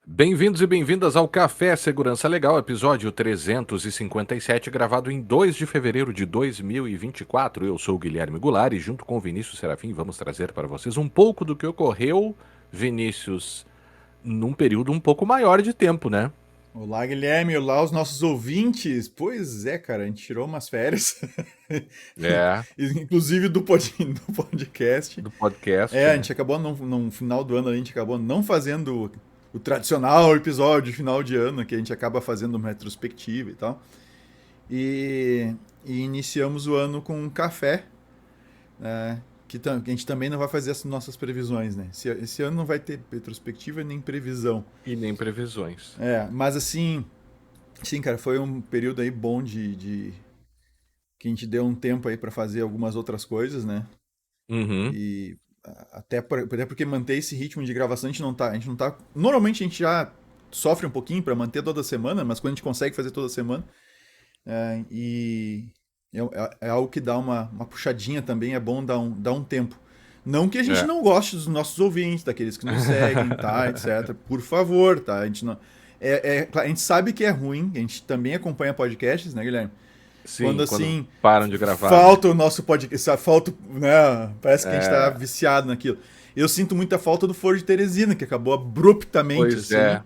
Bem-vindos e bem-vindas ao Café Segurança Legal, episódio 357, gravado em 2 de fevereiro de 2024. Eu sou o Guilherme Goulart e junto com o Vinícius Serafim vamos trazer para vocês um pouco do que ocorreu, Vinícius, num período um pouco maior de tempo, né? Olá, Guilherme. Olá, os nossos ouvintes. Pois é, cara, a gente tirou umas férias, É, inclusive do podcast. do podcast, A né? gente acabou, no final do ano, a gente acabou não fazendo o tradicional episódio de final de ano, que a gente acaba fazendo uma retrospectiva e tal. E iniciamos o ano com um café, né, que a gente também não vai fazer as nossas previsões, né? Esse ano não vai ter retrospectiva nem previsão. E nem previsões. Mas assim, sim, cara, foi um período aí bom de que a gente deu um tempo aí para fazer algumas outras coisas, né? Uhum. E até porque manter esse ritmo de gravação a gente não tá, normalmente a gente já sofre um pouquinho para manter toda semana, mas quando a gente consegue fazer toda semana, e é algo que dá uma puxadinha também, é bom dar um tempo. Não que a gente É. não goste dos nossos ouvintes, daqueles que nos seguem, tá, etc. Por favor, tá? A gente não, a gente sabe que é ruim, a gente também acompanha podcasts, né, Guilherme? Quando Sim, quando assim param de gravar, né? falta o nosso podcast, falta, né? Parece que a gente tá É, viciado naquilo. Eu sinto muita falta do Foro de Teresina, que acabou abruptamente pois assim, é.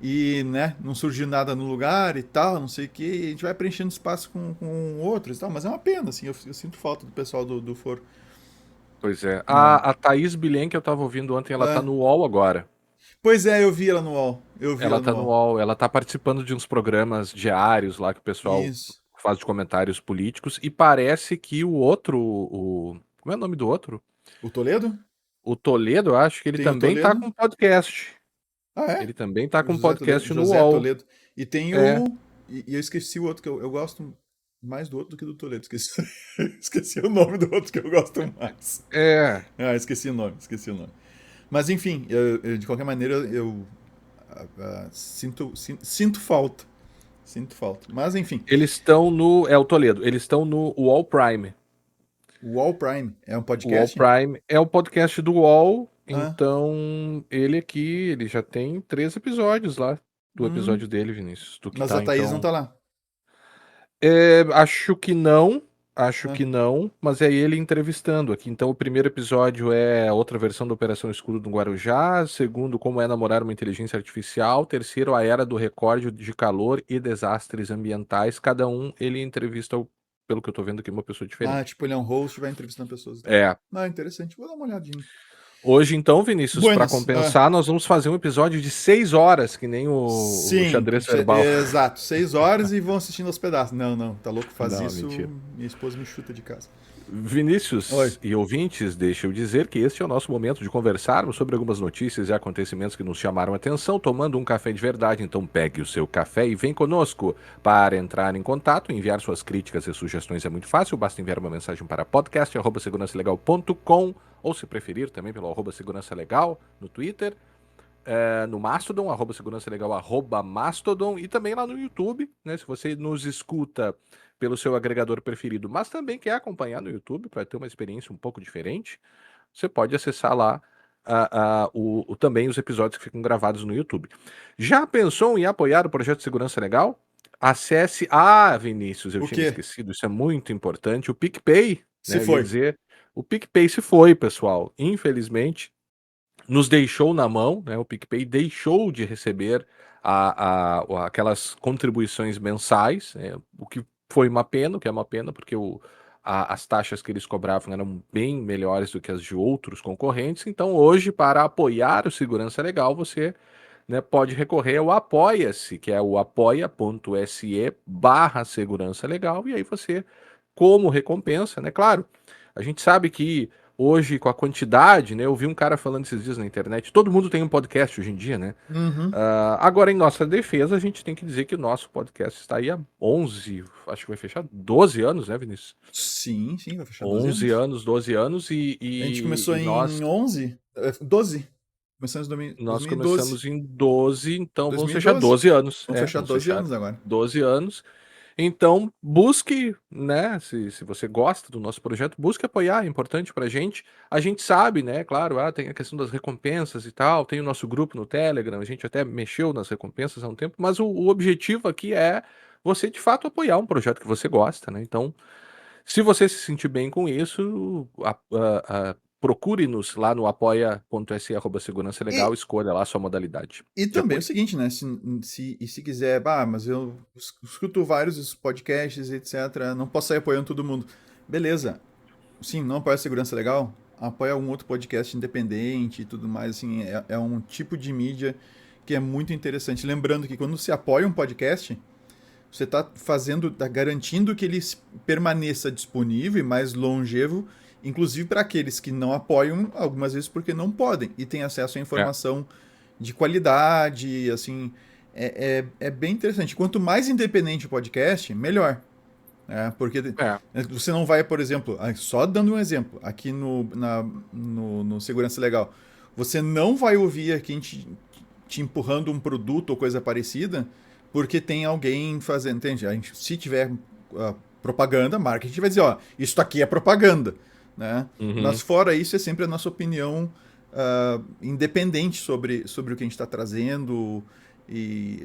e, né, não surgiu nada no lugar e tal, não sei o que, a gente vai preenchendo espaço com outros e tal, mas é uma pena, assim, eu sinto falta do pessoal do Foro. Pois é. Né? A Thaís Bilen, que eu tava ouvindo ontem, ela tá É. no UOL agora. Pois é, eu vi ela no UOL, eu vi Ela ela no tá no UOL. UOL, ela tá participando de uns programas diários lá que o pessoal Isso. faz de comentários políticos e parece que o outro, como é o nome do outro? O Toledo? O Toledo, eu acho que ele Tem o também tá Toledo. com podcast. Ah, é? Ele também tá O com podcast no José UOL. Toledo. E tem É, o. E eu esqueci o outro, que eu gosto mais do outro do que do Toledo. Esqueci, esqueci o nome do outro que eu gosto mais. é. Ah, esqueci o nome, esqueci o nome. Mas enfim, de qualquer maneira, eu sinto falta. Sinto falta. Mas enfim, Eles estão no, é o Toledo, eles estão no UOL Prime. o All Prime é um O UOL podcast? Prime é o podcast do UOL, Ah, então ele aqui, ele já tem 3 episódios lá do hum, episódio dele, Vinícius. Do que mas a tá, Thaís não então. tá lá. Acho Ah, que não, mas é ele entrevistando aqui. Então o primeiro episódio é outra versão da Operação Escudo do Guarujá, segundo, como é namorar uma inteligência artificial, terceiro, a era do recorde de calor e desastres ambientais. Cada um ele entrevista, pelo que eu tô vendo aqui, uma pessoa diferente. tipo, ele é um host, vai entrevistando pessoas e tal. É. Ah, interessante. Vou dar uma olhadinha. Hoje, então, Vinícius, para Buenas. compensar, nós vamos fazer um episódio de 6 horas, que nem o Sim, xadrez verbal. exato. 6 horas e vão assistindo aos pedaços. Não, não, tá louco? Faz Não, isso, mentira. minha esposa me chuta de casa. Oi. Vinícius e ouvintes, deixa eu dizer que este é o nosso momento de conversarmos sobre algumas notícias e acontecimentos que nos chamaram a atenção, tomando um café de verdade. Então pegue o seu café e vem conosco. Para entrar em contato, enviar suas críticas e sugestões é muito fácil, basta enviar uma mensagem para podcast@segurançalegal.com ou, se preferir, também pelo @segurançalegal no Twitter, no Mastodon, @segurançalegal, @mastodon, e também lá no YouTube, né? Se você nos escuta pelo seu agregador preferido, mas também quer acompanhar no YouTube para ter uma experiência um pouco diferente, você pode acessar lá também os episódios que ficam gravados no YouTube. Já pensou em apoiar o projeto Segurança Legal? Acesse. Ah, Vinícius, eu O tinha me quê? esquecido, isso é muito importante. O PicPay, Se né? Eu ia foi. dizer, o PicPay se foi, pessoal. Infelizmente nos deixou na mão, né? O PicPay deixou de receber aquelas contribuições mensais, o que foi uma pena, o que é uma pena, porque as taxas que eles cobravam eram bem melhores do que as de outros concorrentes. Então, hoje, para apoiar o Segurança Legal, você, né, pode recorrer ao Apoia-se, que é o apoia.se/segurança legal, e aí você, como recompensa, né? Claro, a gente sabe que hoje, com a quantidade, né? Eu vi um cara falando esses dias na internet, todo mundo tem um podcast hoje em dia, né? Uhum. Agora, em nossa defesa, a gente tem que dizer que o nosso podcast está aí há 11, acho que vai fechar 12 anos, né, Vinícius? Sim, sim, vai fechar 12 11 anos. anos, 12 anos, A gente começou e nós, em 11, 12. Começamos em nós 2012. começamos em 12, então vamos fechar 2012. 12 anos. Vamos fechar Vamos 12 fechar anos agora. 12 anos. Então, busque, né, se você gosta do nosso projeto, busque apoiar, é importante pra gente. A gente sabe, né, claro, tem a questão das recompensas e tal, tem o nosso grupo no Telegram, a gente até mexeu nas recompensas há um tempo, mas o objetivo aqui é você, de fato, apoiar um projeto que você gosta, né. Então, se você se sentir bem com isso, procure-nos lá no apoia.se E, @segurançalegal, escolha lá a sua modalidade e de também é o apoio. seguinte, né? Se quiser, mas eu escuto vários podcasts, etc. Não posso sair apoiando todo mundo. Beleza. Sim, não apoia a segurança legal? Apoia um outro podcast independente e tudo mais. Assim, é um tipo de mídia que é muito interessante. Lembrando que quando você apoia um podcast, você tá garantindo que ele permaneça disponível e mais longevo, inclusive para aqueles que não apoiam, algumas vezes porque não podem, e têm acesso à É, informação de qualidade, assim, é bem interessante. Quanto mais independente o podcast, melhor. Porque é. você não vai, por exemplo, só dando um exemplo, aqui no Segurança Legal, você não vai ouvir aqui te empurrando um produto ou coisa parecida, porque tem alguém fazendo, entende? Se tiver propaganda, marketing vai dizer, ó, isso aqui é propaganda, né? Mas Uhum. fora isso, é sempre a nossa opinião independente sobre o que a gente está trazendo e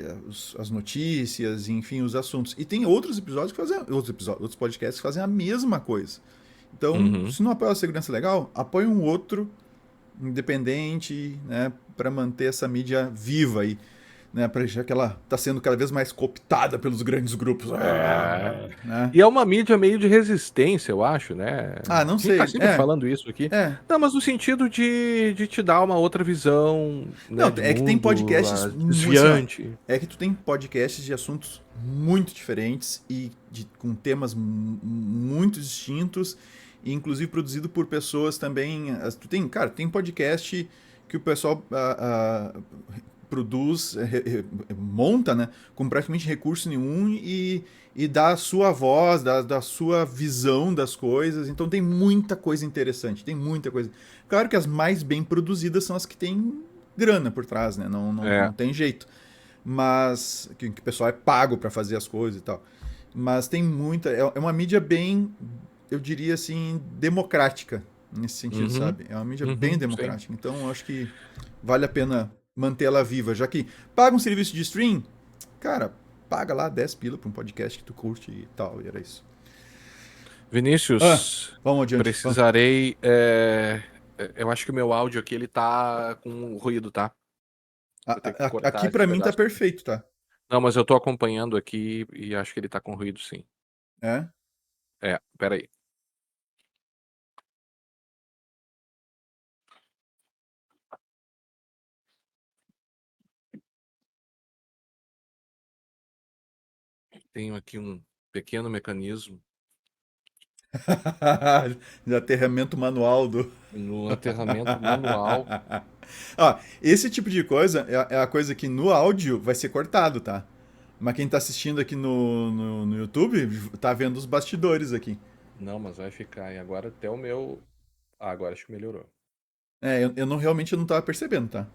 as notícias, enfim, os assuntos. E tem outros episódios que fazem, outros podcasts que fazem a mesma coisa. Então, Uhum. se não apoia a segurança legal, apoia um outro independente, né, para manter essa mídia viva aí, né, para já que ela está sendo cada vez mais cooptada pelos grandes grupos, É. né? E é uma mídia meio de resistência, eu acho, né. Não A gente tá sei, sempre falando isso aqui. é. Não, mas no sentido de te dar uma outra visão, né, Não, de é que tem mundo, podcasts, assim, ó, desviante. é que tu tem podcasts de assuntos muito diferentes e com temas muito distintos, e inclusive produzido por pessoas também. Tu tem, cara, tem podcast que o pessoal produz, monta, né, com praticamente recurso nenhum e dá a sua voz, da sua visão das coisas. Então tem muita coisa interessante, tem muita coisa. Claro que as mais bem produzidas são as que têm grana por trás, né? É. Não tem jeito. Mas que o pessoal é pago para fazer as coisas e tal. Mas tem muita. É uma mídia bem, eu diria assim, democrática nesse sentido, Uhum. sabe? É uma mídia bem Uhum, sim. democrática. Então eu acho que vale a pena mantê-la viva, já que paga um serviço de stream, cara, paga lá 10 pila pra um podcast que tu curte e tal, e era isso. Vinícius, Vamos adiante. Vamos. precisarei, eu acho que o meu áudio aqui ele tá com ruído, tá? Vou ter que Aqui cortar esse pra mim tá pedaço aqui. perfeito, tá? Não, mas eu tô acompanhando aqui e acho que ele tá com ruído sim. É? Espera aí. Tenho aqui um pequeno mecanismo De aterramento manual do. no aterramento manual. Esse tipo de coisa é a coisa que no áudio vai ser cortado, tá? Mas quem tá assistindo aqui no YouTube tá vendo os bastidores aqui. Não, mas vai ficar. E agora até o meu. Agora acho que melhorou. Eu não realmente não tava percebendo, tá?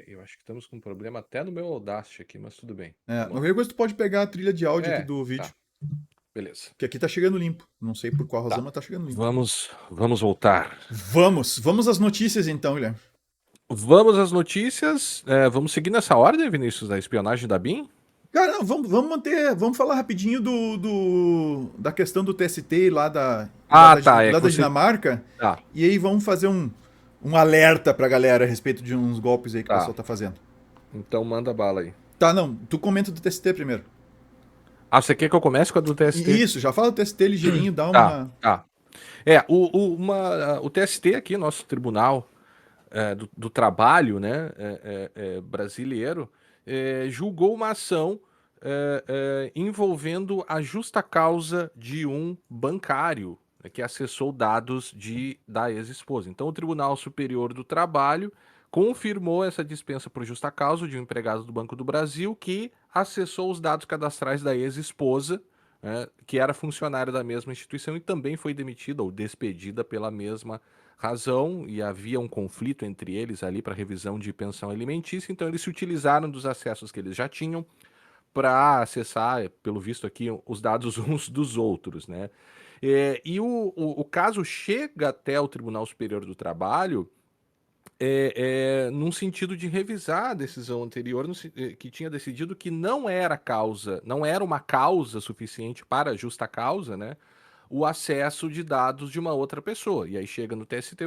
Eu acho que estamos com um problema até no meu Audacity aqui, mas tudo bem. Vamos lá. Qualquer coisa tu pode pegar a trilha de áudio aqui do vídeo, Tá, beleza. que aqui tá chegando limpo. Não sei por qual razão, Tá. mas tá chegando limpo. Vamos voltar. Vamos às notícias então, Guilherme. Vamos às notícias. Vamos seguir nessa ordem, Vinícius, da espionagem da BIM? Cara, não, vamos manter. Vamos falar rapidinho da questão do TST Ah, tá. É lá que da você. Dinamarca. Tá, E aí vamos fazer um alerta pra galera a respeito de uns golpes aí que o tá. pessoal tá fazendo. Então manda bala aí. Tá, não. Tu comenta do TST primeiro. Ah, você quer que eu comece com a do TST? Isso, já fala do TST ligeirinho, dá Tá, uma. tá. O TST aqui, nosso Tribunal do Trabalho, né, brasileiro, julgou uma ação envolvendo a justa causa de um bancário, né, que acessou dados da ex-esposa. Então, o Tribunal Superior do Trabalho confirmou essa dispensa por justa causa de um empregado do Banco do Brasil que acessou os dados cadastrais da ex-esposa, né, que era funcionária da mesma instituição e também foi demitida ou despedida pela mesma razão, e havia um conflito entre eles ali para revisão de pensão alimentícia, então eles se utilizaram dos acessos que eles já tinham para acessar, pelo visto aqui, os dados uns dos outros, né? E o caso chega até o Tribunal Superior do Trabalho num sentido de revisar a decisão anterior, que tinha decidido que não era causa, não era uma causa suficiente para justa causa, né? O acesso de dados de uma outra pessoa. E aí chega no TST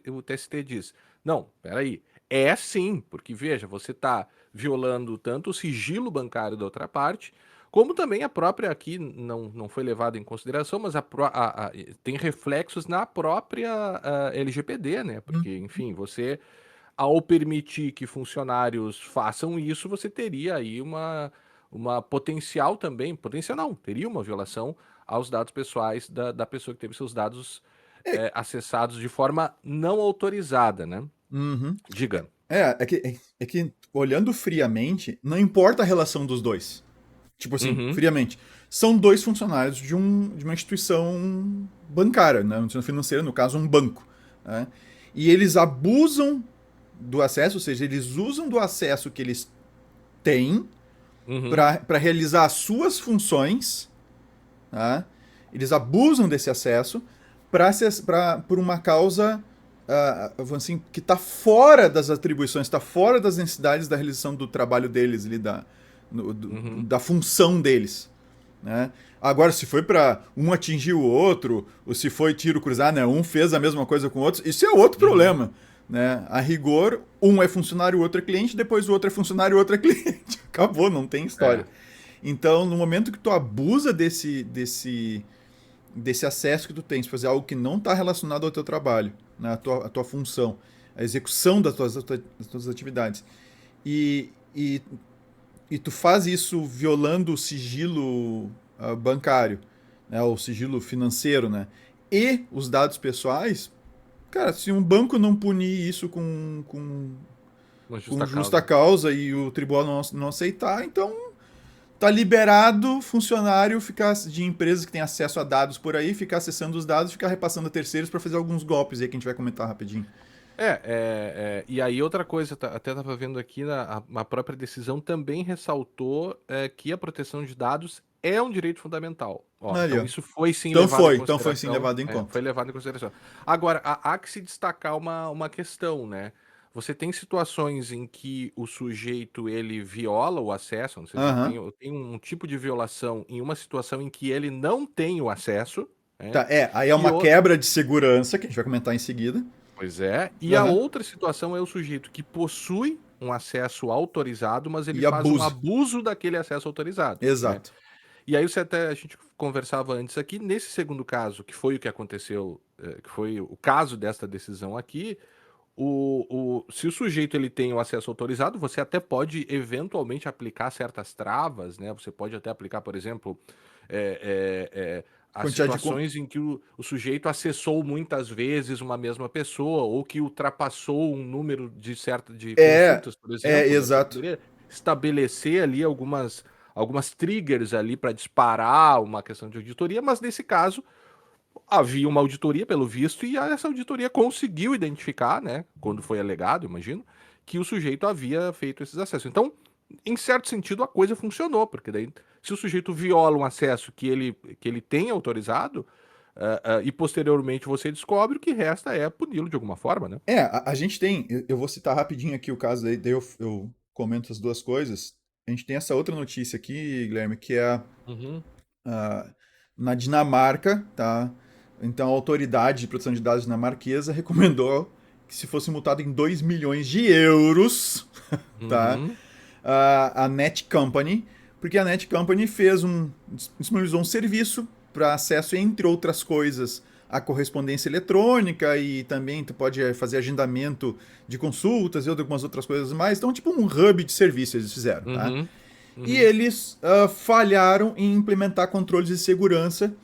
e o TST diz: não, peraí, é sim, porque veja, você está violando tanto o sigilo bancário da outra parte, como também a própria aqui não foi levada em consideração, mas tem reflexos na própria LGPD, né? Hum. Porque, enfim, você, ao permitir que funcionários façam isso, você teria aí uma potencial também, potencial não, teria uma violação aos dados pessoais da pessoa que teve seus dados É, acessados de forma não autorizada, né? uhum. Diga. É que olhando friamente, não importa a relação dos dois. Tipo assim, Uhum, friamente. São dois funcionários de uma instituição bancária, né? Uma instituição financeira, no caso, um banco. Né? E eles abusam do acesso, ou seja, eles usam do acesso que eles têm uhum, para realizar as suas funções. Tá? Eles abusam desse acesso por uma causa assim, que está fora das atribuições, está fora das necessidades da realização do trabalho deles, ali, uhum. da função deles. Né? Agora, se foi para um atingir o outro, ou se foi tiro cruzado, né? Um fez a mesma coisa com o outro, isso é outro Uhum. problema. Né? A rigor, um é funcionário, o outro é cliente, depois o outro é funcionário, o outro é cliente. Acabou, não tem história. É. Então, no momento que tu abusa desse acesso que tu tens, fazer algo que não está relacionado ao teu trabalho, né? A tua função, a execução das tuas atividades, e, e, e tu faz isso violando o sigilo bancário, né? O sigilo financeiro, né? E os dados pessoais, cara, se um banco não punir isso Uma com justa justa causa. causa e o tribunal não aceitar, então tá liberado funcionário ficar de empresas que têm acesso a dados por aí, ficar acessando os dados, ficar repassando a terceiros para fazer alguns golpes aí que a gente vai comentar rapidinho. E aí outra coisa, até estava vendo aqui, a própria decisão também ressaltou que a proteção de dados é um direito fundamental. Ó, Ali, então ó. isso foi sim Então levado em foi, então foi sim consideração, levado em conta. foi levado em consideração. Agora, há que se destacar uma questão, né? Você tem situações em que o sujeito ele viola o acesso, ou seja, Aham. tem um tipo de violação em uma situação em que ele não tem o acesso, né? Tá, aí é E uma quebra de segurança, que a gente vai comentar em seguida. Pois é. E a Aham. outra situação é o sujeito que possui um acesso autorizado, mas ele E faz um abusa. abuso daquele acesso autorizado, né? Exato. E aí a gente conversava antes aqui, nesse segundo caso, que foi o que aconteceu, que foi o caso desta decisão aqui, se o sujeito ele tem o acesso autorizado, você até pode eventualmente aplicar certas travas, né? Você pode até aplicar, por exemplo, as Quantidade situações em que o sujeito acessou muitas vezes uma mesma pessoa ou que ultrapassou um número de É, consultas, por é, exemplo, né? Você exato. poderia estabelecer ali algumas triggers ali para disparar uma questão de auditoria, mas nesse caso havia uma auditoria, pelo visto, e essa auditoria conseguiu identificar, né, quando foi alegado, imagino, que o sujeito havia feito esses acessos. Então, em certo sentido, a coisa funcionou, porque daí, se o sujeito viola um acesso que ele tem autorizado, e posteriormente você descobre, o que resta é puni-lo de alguma forma, né? A gente tem, eu vou citar rapidinho aqui o caso, daí eu comento as duas coisas. A gente tem essa outra notícia aqui, Guilherme, que é Uhum, ah, na Dinamarca, tá? Então a autoridade de proteção de dados dinamarquesa recomendou que se fosse multado em 2 milhões de euros, tá? uhum, A Net Company, porque a Net Company disponibilizou um serviço para acesso, entre outras coisas, à correspondência eletrônica e também tu pode fazer agendamento de consultas e algumas outras coisas mais. Então, tipo um hub de serviço eles fizeram, tá? uhum, E uhum. eles falharam em implementar controles de segurança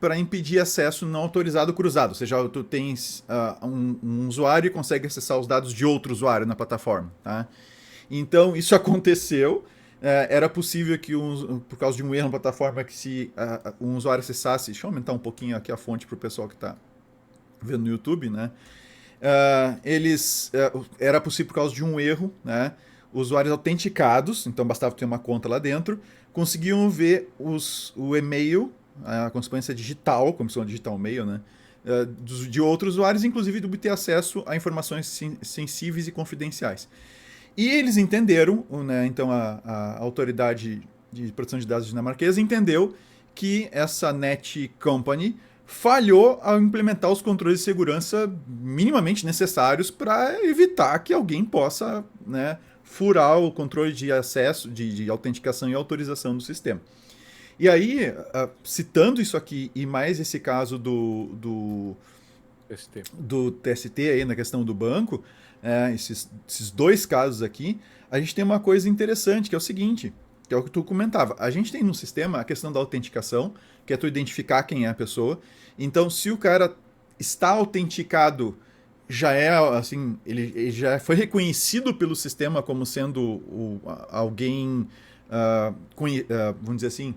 para impedir acesso não autorizado cruzado. Ou seja, tu tens um usuário e consegue acessar os dados de outro usuário na plataforma. Tá? Então, isso aconteceu. Era possível que, por causa de um erro na plataforma, que se um usuário acessasse... Deixa eu aumentar um pouquinho aqui a fonte para o pessoal que está vendo no YouTube, né? Era possível por causa de um erro, né? usuários autenticados, então bastava ter uma conta lá dentro, conseguiam ver o e-mail, a consequência digital, como se chama digital mail, né? De outros usuários, inclusive de obter acesso a informações sensíveis e confidenciais. E eles entenderam, né, então a autoridade de proteção de dados dinamarquesa entendeu que essa Net Company falhou ao implementar os controles de segurança minimamente necessários para evitar que alguém possa, né, furar o controle de acesso, de autenticação e autorização do sistema. E aí, citando isso aqui e mais esse caso ST. do TST aí na questão do banco, esses dois casos aqui, a gente tem uma coisa interessante, que é o seguinte, que é o que tu comentava. A gente tem no sistema a questão da autenticação, que é tu identificar quem é a pessoa. Então, se o cara está autenticado, já é assim, ele já foi reconhecido pelo sistema como sendo alguém, vamos dizer assim,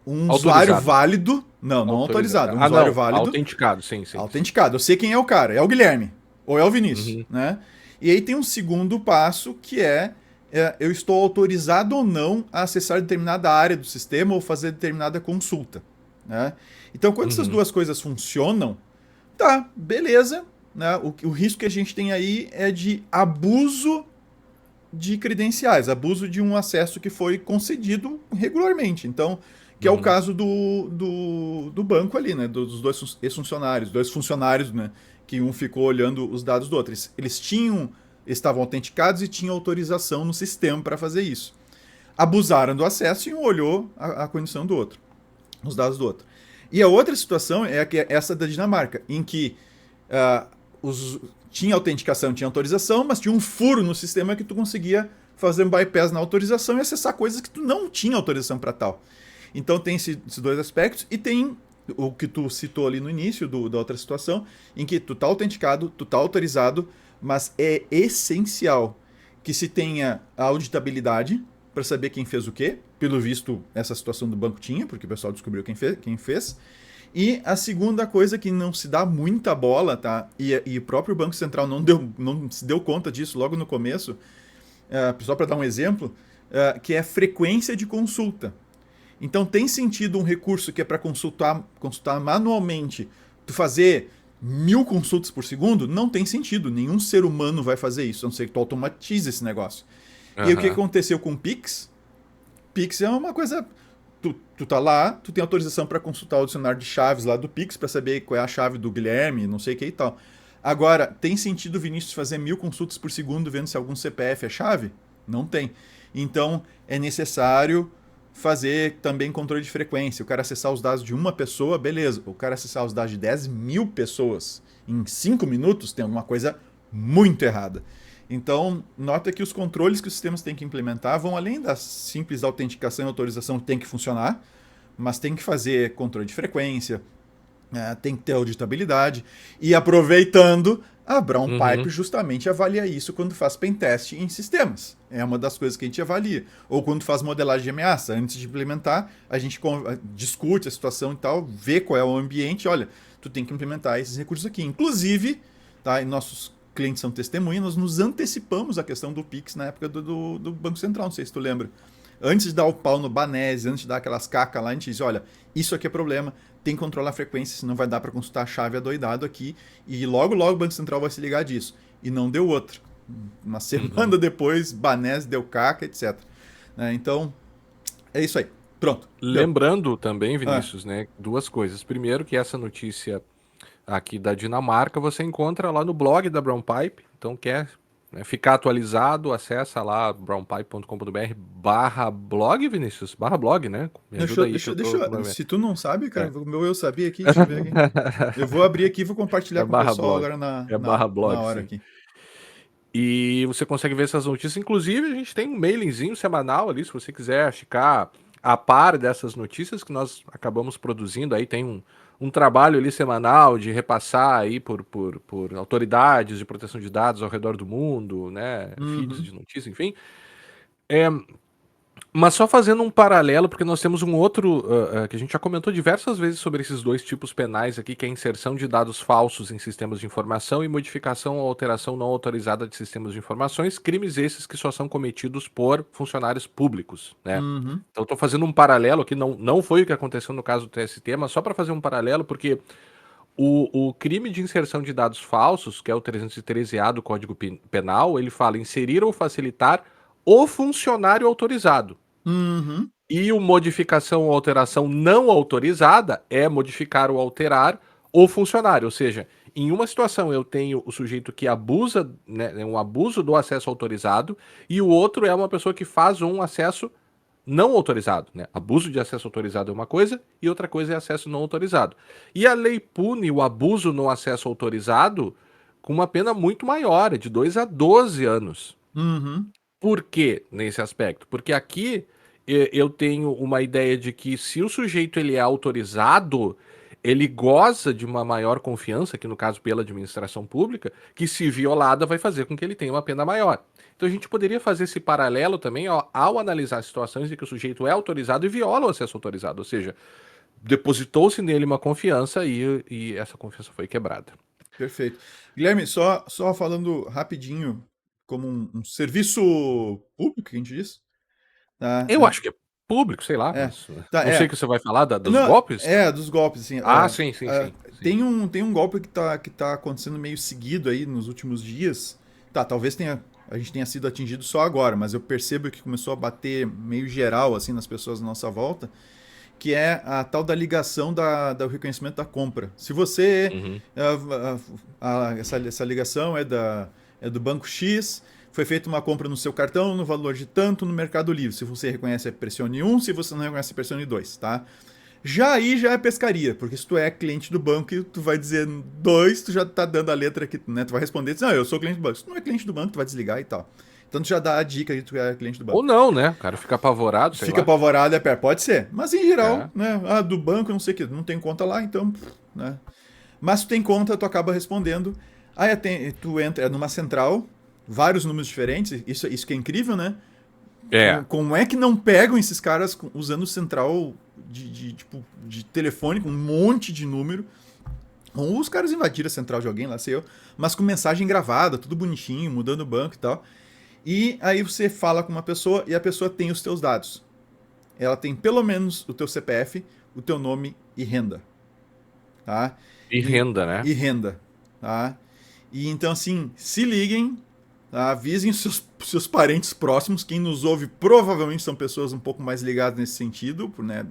um usuário Autorizado. válido. Não autorizado. Um Ah, usuário não. válido. Autenticado, sim, sim, sim. Autenticado. Eu sei quem é o cara. É o Guilherme. Ou é o Vinícius, Uhum. né? E aí tem um segundo passo que eu estou autorizado ou não a acessar determinada área do sistema ou fazer determinada consulta, né? Então, quando essas Uhum. duas coisas funcionam, tá, beleza, né? O risco que a gente tem aí é de abuso de credenciais, abuso de um acesso que foi concedido regularmente. Então, que é o Uhum. caso do banco ali, né? Dos dois ex-funcionários, dois funcionários, né? Que um ficou olhando os dados do outro. Eles estavam autenticados e tinham autorização no sistema para fazer isso. Abusaram do acesso e um olhou a condição do outro, os dados do outro. E a outra situação é essa da Dinamarca, em que uh, tinha autenticação, tinha autorização, mas tinha um furo no sistema que tu conseguia fazer um bypass na autorização e acessar coisas que tu não tinha autorização para tal. Então tem esses dois aspectos e tem o que tu citou ali no início da outra situação, em que tu tá autenticado, tu tá autorizado, mas é essencial que se tenha a auditabilidade para saber quem fez o quê. Pelo visto, essa situação do banco tinha, porque o pessoal descobriu quem fez. E a segunda coisa que não se dá muita bola, tá? E o próprio Banco Central não se deu conta disso logo no começo, só para dar um exemplo, que é frequência de consulta. Então tem sentido um recurso que é para consultar manualmente, tu fazer 1000 consultas por segundo? Não tem sentido. Nenhum ser humano vai fazer isso, a não ser que tu automatize esse negócio. E aí, o que Aham. aconteceu com o Pix? Pix é uma coisa. Tu tá lá, tu tem autorização para consultar o dicionário de chaves lá do Pix para saber qual é a chave do Guilherme, não sei o que e tal. Agora, tem sentido, Vinícius, fazer 1000 consultas por segundo vendo se algum CPF é chave? Não tem. Então, é necessário fazer também controle de frequência. O cara acessar os dados de uma pessoa, beleza. O cara acessar os dados de 10.000 pessoas em 5 minutos, tem alguma coisa muito errada. Então, nota que os controles que os sistemas têm que implementar vão além da simples autenticação e autorização que tem que funcionar, mas tem que fazer controle de frequência, tem que ter auditabilidade. E aproveitando, a Brown Pipe Uhum. justamente avalia isso quando faz pentest em sistemas. É uma das coisas que a gente avalia. Ou quando faz modelagem de ameaça. Antes de implementar, a gente discute a situação e tal, vê qual é o ambiente. Olha, tu tem que implementar esses recursos aqui. Inclusive, tá, e nossos clientes são testemunhas, nós nos antecipamos a questão do Pix na época do Banco Central, não sei se tu lembra. Antes de dar o pau no Banese, antes de dar aquelas cacas lá, a gente diz, olha, isso aqui é problema, tem que controlar a frequência, senão vai dar para consultar a chave adoidado aqui, e logo o Banco Central vai se ligar disso. E não deu outra. Uma Uhum. semana depois, Banese deu caca, etc. Então, é isso aí. Pronto, deu. Lembrando também, Ah, Vinícius, né, duas coisas. Primeiro, que essa notícia aqui da Dinamarca você encontra lá no blog da Brown Pipe. Então, quer, né, ficar atualizado, acessa lá brownpipe.com.br/blog, Vinícius. _blog, né? Me ajuda aí que eu tô com problema. se tu não sabe, cara, É. o meu eu sabia aqui, deixa eu ver aqui. Eu vou abrir aqui e vou compartilhar É com o barra pessoal blog. agora É na _blog, hora sim. aqui. E você consegue ver essas notícias. Inclusive, a gente tem um mailingzinho semanal ali, se você quiser ficar a par dessas notícias que nós acabamos produzindo. Aí tem um trabalho ali semanal de repassar aí por autoridades de proteção de dados ao redor do mundo, né? Feeds Uhum. de notícias, enfim. É, Mas só fazendo um paralelo, porque nós temos um outro, que a gente já comentou diversas vezes sobre esses dois tipos penais aqui, que é a inserção de dados falsos em sistemas de informação e modificação ou alteração não autorizada de sistemas de informações, crimes esses que só são cometidos por funcionários públicos, né? Uhum. Então estou fazendo um paralelo aqui, não foi o que aconteceu no caso do TST, mas só para fazer um paralelo, porque o crime de inserção de dados falsos, que é o 313A do Código Penal, ele fala inserir ou facilitar o funcionário autorizado. Uhum. E o modificação ou alteração não autorizada é modificar ou alterar o funcionário. Ou seja, em uma situação eu tenho o sujeito que abusa, né, um abuso do acesso autorizado, e o outro é uma pessoa que faz um acesso não autorizado, né? Abuso de acesso autorizado é uma coisa e outra coisa é acesso não autorizado. E a lei pune o abuso no acesso autorizado com uma pena muito maior, é de 2 a 12 anos. Uhum. Por quê nesse aspecto? Porque aqui eu tenho uma ideia de que se o sujeito ele é autorizado, ele goza de uma maior confiança, que no caso pela administração pública, que se violada vai fazer com que ele tenha uma pena maior. Então a gente poderia fazer esse paralelo também ó, ao analisar situações em que o sujeito é autorizado e viola o acesso autorizado, ou seja, depositou-se nele uma confiança e essa confiança foi quebrada. Perfeito. Guilherme, só falando rapidinho, como um serviço público que a gente diz, tá? Eu acho que é público, sei lá, É, mas tá, não sei o que você vai falar dos não, golpes? dos golpes, assim, Ah, sim, sim, sim, sim. tem um golpe que tá acontecendo meio seguido aí nos últimos dias. Tá, talvez a gente tenha sido atingido só agora, mas eu percebo que começou a bater meio geral, assim, nas pessoas à nossa volta, que é a tal da ligação do reconhecimento da compra. Se você. Uhum. Essa ligação é do banco X, foi feita uma compra no seu cartão no valor de tanto no Mercado Livre. Se você reconhece, pressione 1, se você não reconhece, pressione 2, tá? Já aí já é pescaria, porque se tu é cliente do banco e tu vai dizer 2, tu já tá dando a letra que, né? Tu vai responder, diz, não, eu sou cliente do banco. Se tu não é cliente do banco, tu vai desligar e tal. Então tu já dá a dica de que tu é cliente do Ou banco. não, né? O cara fica apavorado, sei Fica lá. apavorado, pode ser. Mas em geral, É. né? Do banco, não sei o que, não tem conta lá, então, né? Mas tu tem conta, tu acaba respondendo. Aí tu entra numa central, vários números diferentes, isso que é incrível, né? É. Como é que não pegam esses caras usando central tipo, de telefone com um monte de número? Ou os caras invadiram a central de alguém, lá sei eu, mas com mensagem gravada, tudo bonitinho, mudando o banco e tal. E aí você fala com uma pessoa e a pessoa tem os teus dados. Ela tem pelo menos o teu CPF, o teu nome e renda, tá? E E, renda, né? e renda, tá? E então, assim, se liguem, tá? Avisem seus parentes próximos. Quem nos ouve provavelmente são pessoas um pouco mais ligadas nesse sentido, né?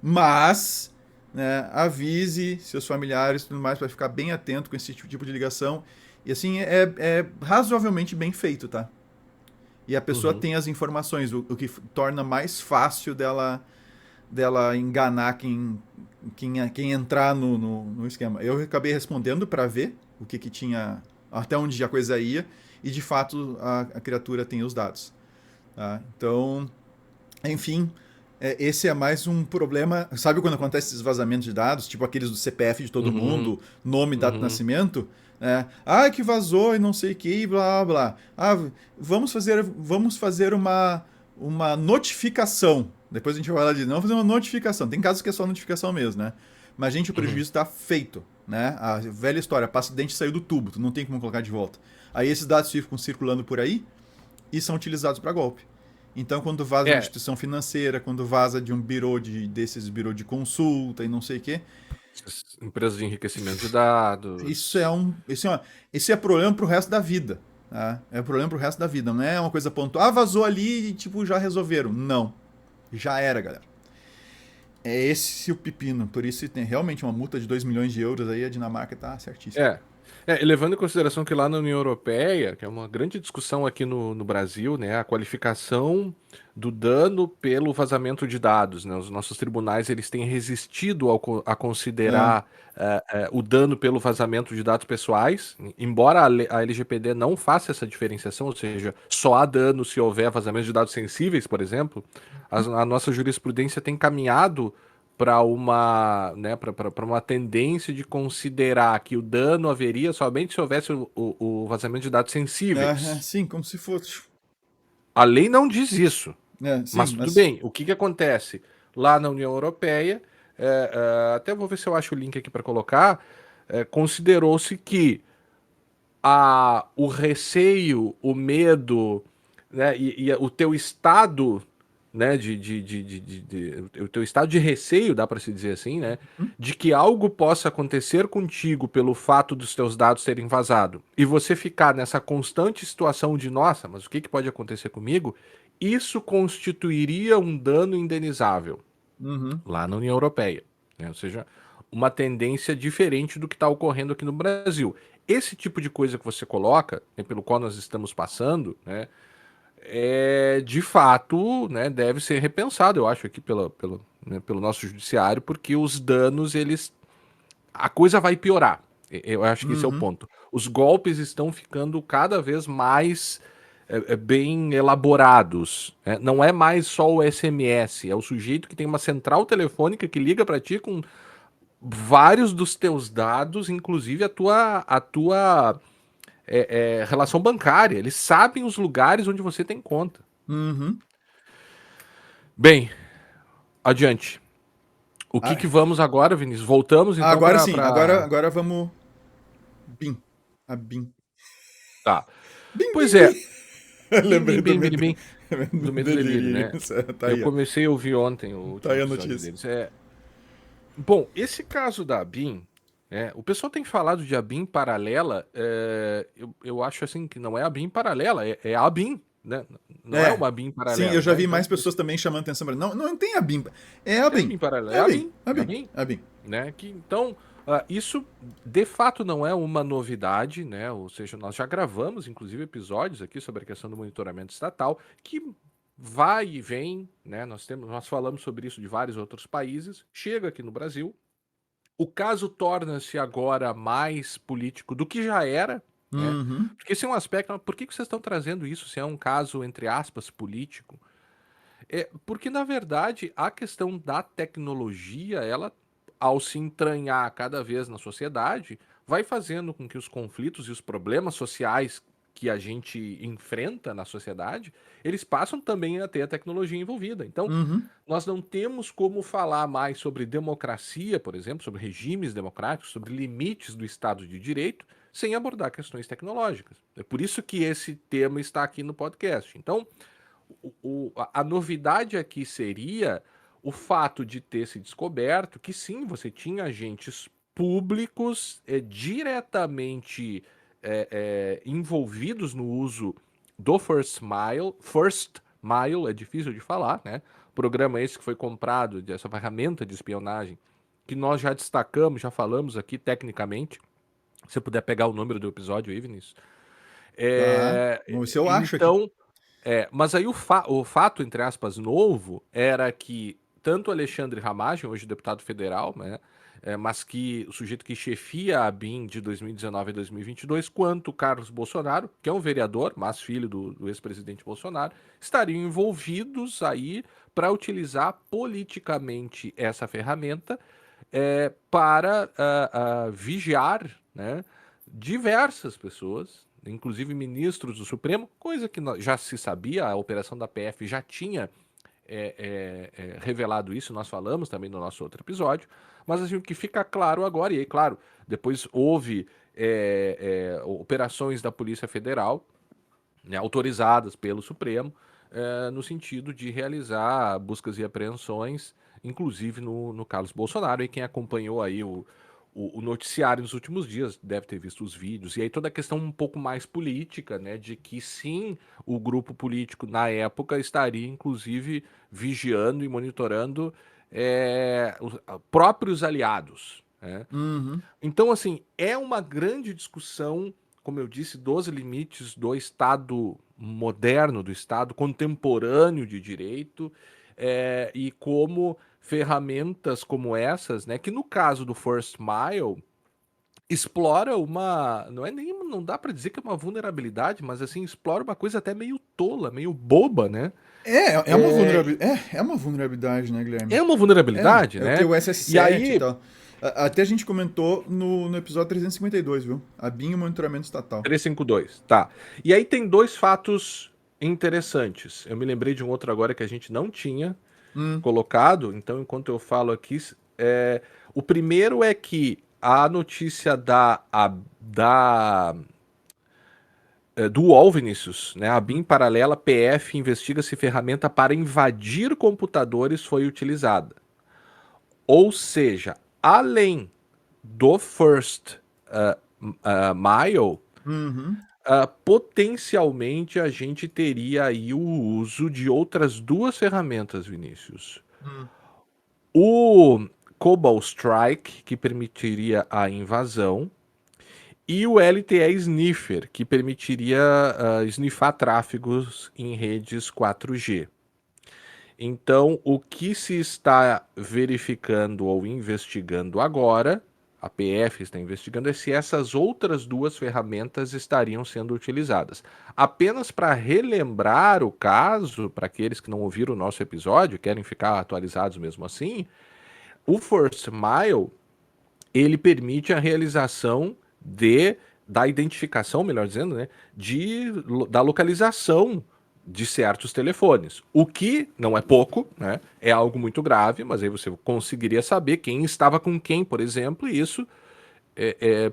Mas, né, avise seus familiares e tudo mais para ficar bem atento com esse tipo de ligação. E assim, é razoavelmente bem feito, tá? E a pessoa Uhum. tem as informações, o que torna mais fácil dela enganar quem entrar no esquema. Eu acabei respondendo para ver o que tinha, até onde a coisa ia, e de fato a criatura tem os dados. Tá? Então, enfim, esse é mais um problema. Sabe quando acontece esses vazamentos de dados, tipo aqueles do CPF de todo Uhum. mundo, nome, data de Uhum. nascimento? Que vazou e não sei o que, blá blá. Vamos fazer uma notificação. Depois a gente vai lá e diz, não, vamos fazer uma notificação. Tem casos que é só notificação mesmo, né? Mas, gente, o Uhum. prejuízo está feito, né? A velha história, passa o dente e saiu do tubo, tu não tem como colocar de volta. Aí esses dados ficam circulando por aí e são utilizados para golpe. Então, quando vaza de uma É, instituição financeira, quando vaza de um desses birô de consulta e não sei o quê, essas empresas de enriquecimento de dados. isso é problema pro resto da vida. Tá? É problema pro resto da vida. Não é uma coisa pontual. Vazou ali e tipo, já resolveram. Não. Já era, galera. É esse o pepino. Por isso tem realmente uma multa de 2 milhões de euros aí, a Dinamarca tá certíssima. É. E levando em consideração que lá na União Europeia, que é uma grande discussão aqui no Brasil, né, a qualificação do dano pelo vazamento de dados, né, os nossos tribunais eles têm resistido a É. considerar o dano pelo vazamento de dados pessoais, embora a LGPD não faça essa diferenciação, ou seja, só há dano se houver vazamento de dados sensíveis, por exemplo, a nossa jurisprudência tem caminhado para uma tendência de considerar que o dano haveria somente se houvesse o vazamento de dados sensíveis. Sim, como se fosse. A lei não diz isso. Sim, Mas tudo bem, o que acontece? Lá na União Europeia, até vou ver se eu acho o link aqui para colocar, considerou-se que o receio, o medo, né, e o teu estado, né, o teu estado de receio, dá para se dizer assim, né, Hum? de que algo possa acontecer contigo pelo fato dos teus dados terem vazado e você ficar nessa constante situação de, nossa, mas o que pode acontecer comigo? Isso constituiria um dano indenizável Uhum. lá na União Europeia, né? Ou seja, uma tendência diferente do que está ocorrendo aqui no Brasil. Esse tipo de coisa que você coloca, né, pelo qual nós estamos passando, né, de fato, né, deve ser repensado, eu acho, aqui pelo nosso judiciário, porque os danos, a coisa vai piorar. Eu acho que esse é o Uhum. ponto. Os golpes estão ficando cada vez mais bem elaborados, né? Não é mais só o SMS, é o sujeito que tem uma central telefônica que liga para ti com vários dos teus dados, inclusive a tua relação bancária. Eles sabem os lugares onde você tem conta. Uhum. Bem, adiante. O que Ah, que vamos agora, Vinícius? Voltamos então agora para sim, agora vamos. BIM. A BIM. Tá. BIM, Pois BIM, é. BIM. Bim, Lembrei bim, do bim, bim, medo, bim. Do do Medo e Delírio, delírio. né? Tá Eu aí, ó. comecei a ouvir ontem o Tá último aí a episódio notícia. deles. Bom, esse caso da ABIN, o pessoal tem falado de ABIN paralela. Eu acho assim que não é ABIN paralela, é a ABIN, né? Não é É. uma ABIN Sim, eu paralela, já né? vi Então, mais pessoas também chamando atenção pra. Não, não tem a BIM. É a é BIM. ABIN paralela, É é a BIM. ABIN, A é BIM. ABIN, A BIM. né? Então, isso de fato não é uma novidade, né? Ou seja, nós já gravamos, inclusive, episódios aqui sobre a questão do monitoramento estatal, que vai e vem, né? Nós falamos sobre isso de vários outros países, chega aqui no Brasil. O caso torna-se agora mais político do que já era, né? Uhum. Porque esse é um aspecto. Por que vocês estão trazendo isso se é um caso, entre aspas, político? Porque, na verdade, a questão da tecnologia, ela, ao se entranhar cada vez na sociedade, vai fazendo com que os conflitos e os problemas sociais que a gente enfrenta na sociedade, eles passam também a ter a tecnologia envolvida. Então, Uhum. nós não temos como falar mais sobre democracia, por exemplo, sobre regimes democráticos, sobre limites do Estado de Direito, sem abordar questões tecnológicas. É por isso que esse tema está aqui no podcast. Então, a novidade aqui seria o fato de ter se descoberto que sim, você tinha agentes públicos diretamente envolvidos no uso do First Mile é difícil de falar, né? Programa esse que foi comprado, dessa ferramenta de espionagem, que nós já destacamos, já falamos aqui tecnicamente. Se eu puder pegar o número do episódio aí, Vinícius. Tá. Vamos ver se eu acho aqui. Então, mas aí o fato, entre aspas, novo era que tanto Alexandre Ramagem, hoje deputado federal, né, mas que o sujeito que chefia a ABIN de 2019 a 2022, quanto Carlos Bolsonaro, que é um vereador, mas filho do ex-presidente Bolsonaro, estariam envolvidos aí para utilizar politicamente essa ferramenta para vigiar, né, diversas pessoas, inclusive ministros do Supremo, coisa que já se sabia, a operação da PF já tinha revelado isso, nós falamos também no nosso outro episódio, mas assim, o que fica claro agora, e aí, claro, depois houve operações da Polícia Federal, né, autorizadas pelo Supremo, no sentido de realizar buscas e apreensões, inclusive no Carlos Bolsonaro, e quem acompanhou aí o noticiário nos últimos dias deve ter visto os vídeos, e aí toda a questão um pouco mais política, né, de que sim, o grupo político na época estaria inclusive vigiando e monitorando os próprios aliados, né? Uhum. Então, assim, é uma grande discussão, como eu disse, dos limites do Estado moderno, do Estado contemporâneo de direito, e como ferramentas como essas, né, que no caso do First Mile, explora uma, não é nem, não dá para dizer que é uma vulnerabilidade, mas assim, explora uma coisa até meio tola, meio boba, né? É uma É, vulnerabilidade. É uma vulnerabilidade, né, Guilherme? é uma vulnerabilidade, É o né? teu E SS7 e aí, tal. Até a gente comentou no episódio 352, viu? A BIM e o monitoramento estatal. 352, tá. E aí tem dois fatos interessantes. Eu me lembrei de um outro agora que a gente não tinha Hum, colocado, então enquanto eu falo aqui, o primeiro é que a notícia do UOL, Vinícius, né? A BIM paralela PF investiga se ferramenta para invadir computadores foi utilizada. Ou seja, além do First Mile, uhum, potencialmente a gente teria aí o uso de outras duas ferramentas, Vinícius. hum, O Cobalt Strike, que permitiria a invasão, e o LTE Sniffer, que permitiria snifar tráfegos em redes 4G. Então, o que se está verificando ou investigando agora, a PF está investigando, é se essas outras duas ferramentas estariam sendo utilizadas. Apenas para relembrar o caso, para aqueles que não ouviram o nosso episódio, querem ficar atualizados mesmo assim, o First Mile ele permite a realização da identificação, melhor dizendo, né, da localização de certos telefones. O que não é pouco, né? É algo muito grave, mas aí você conseguiria saber quem estava com quem, por exemplo, e isso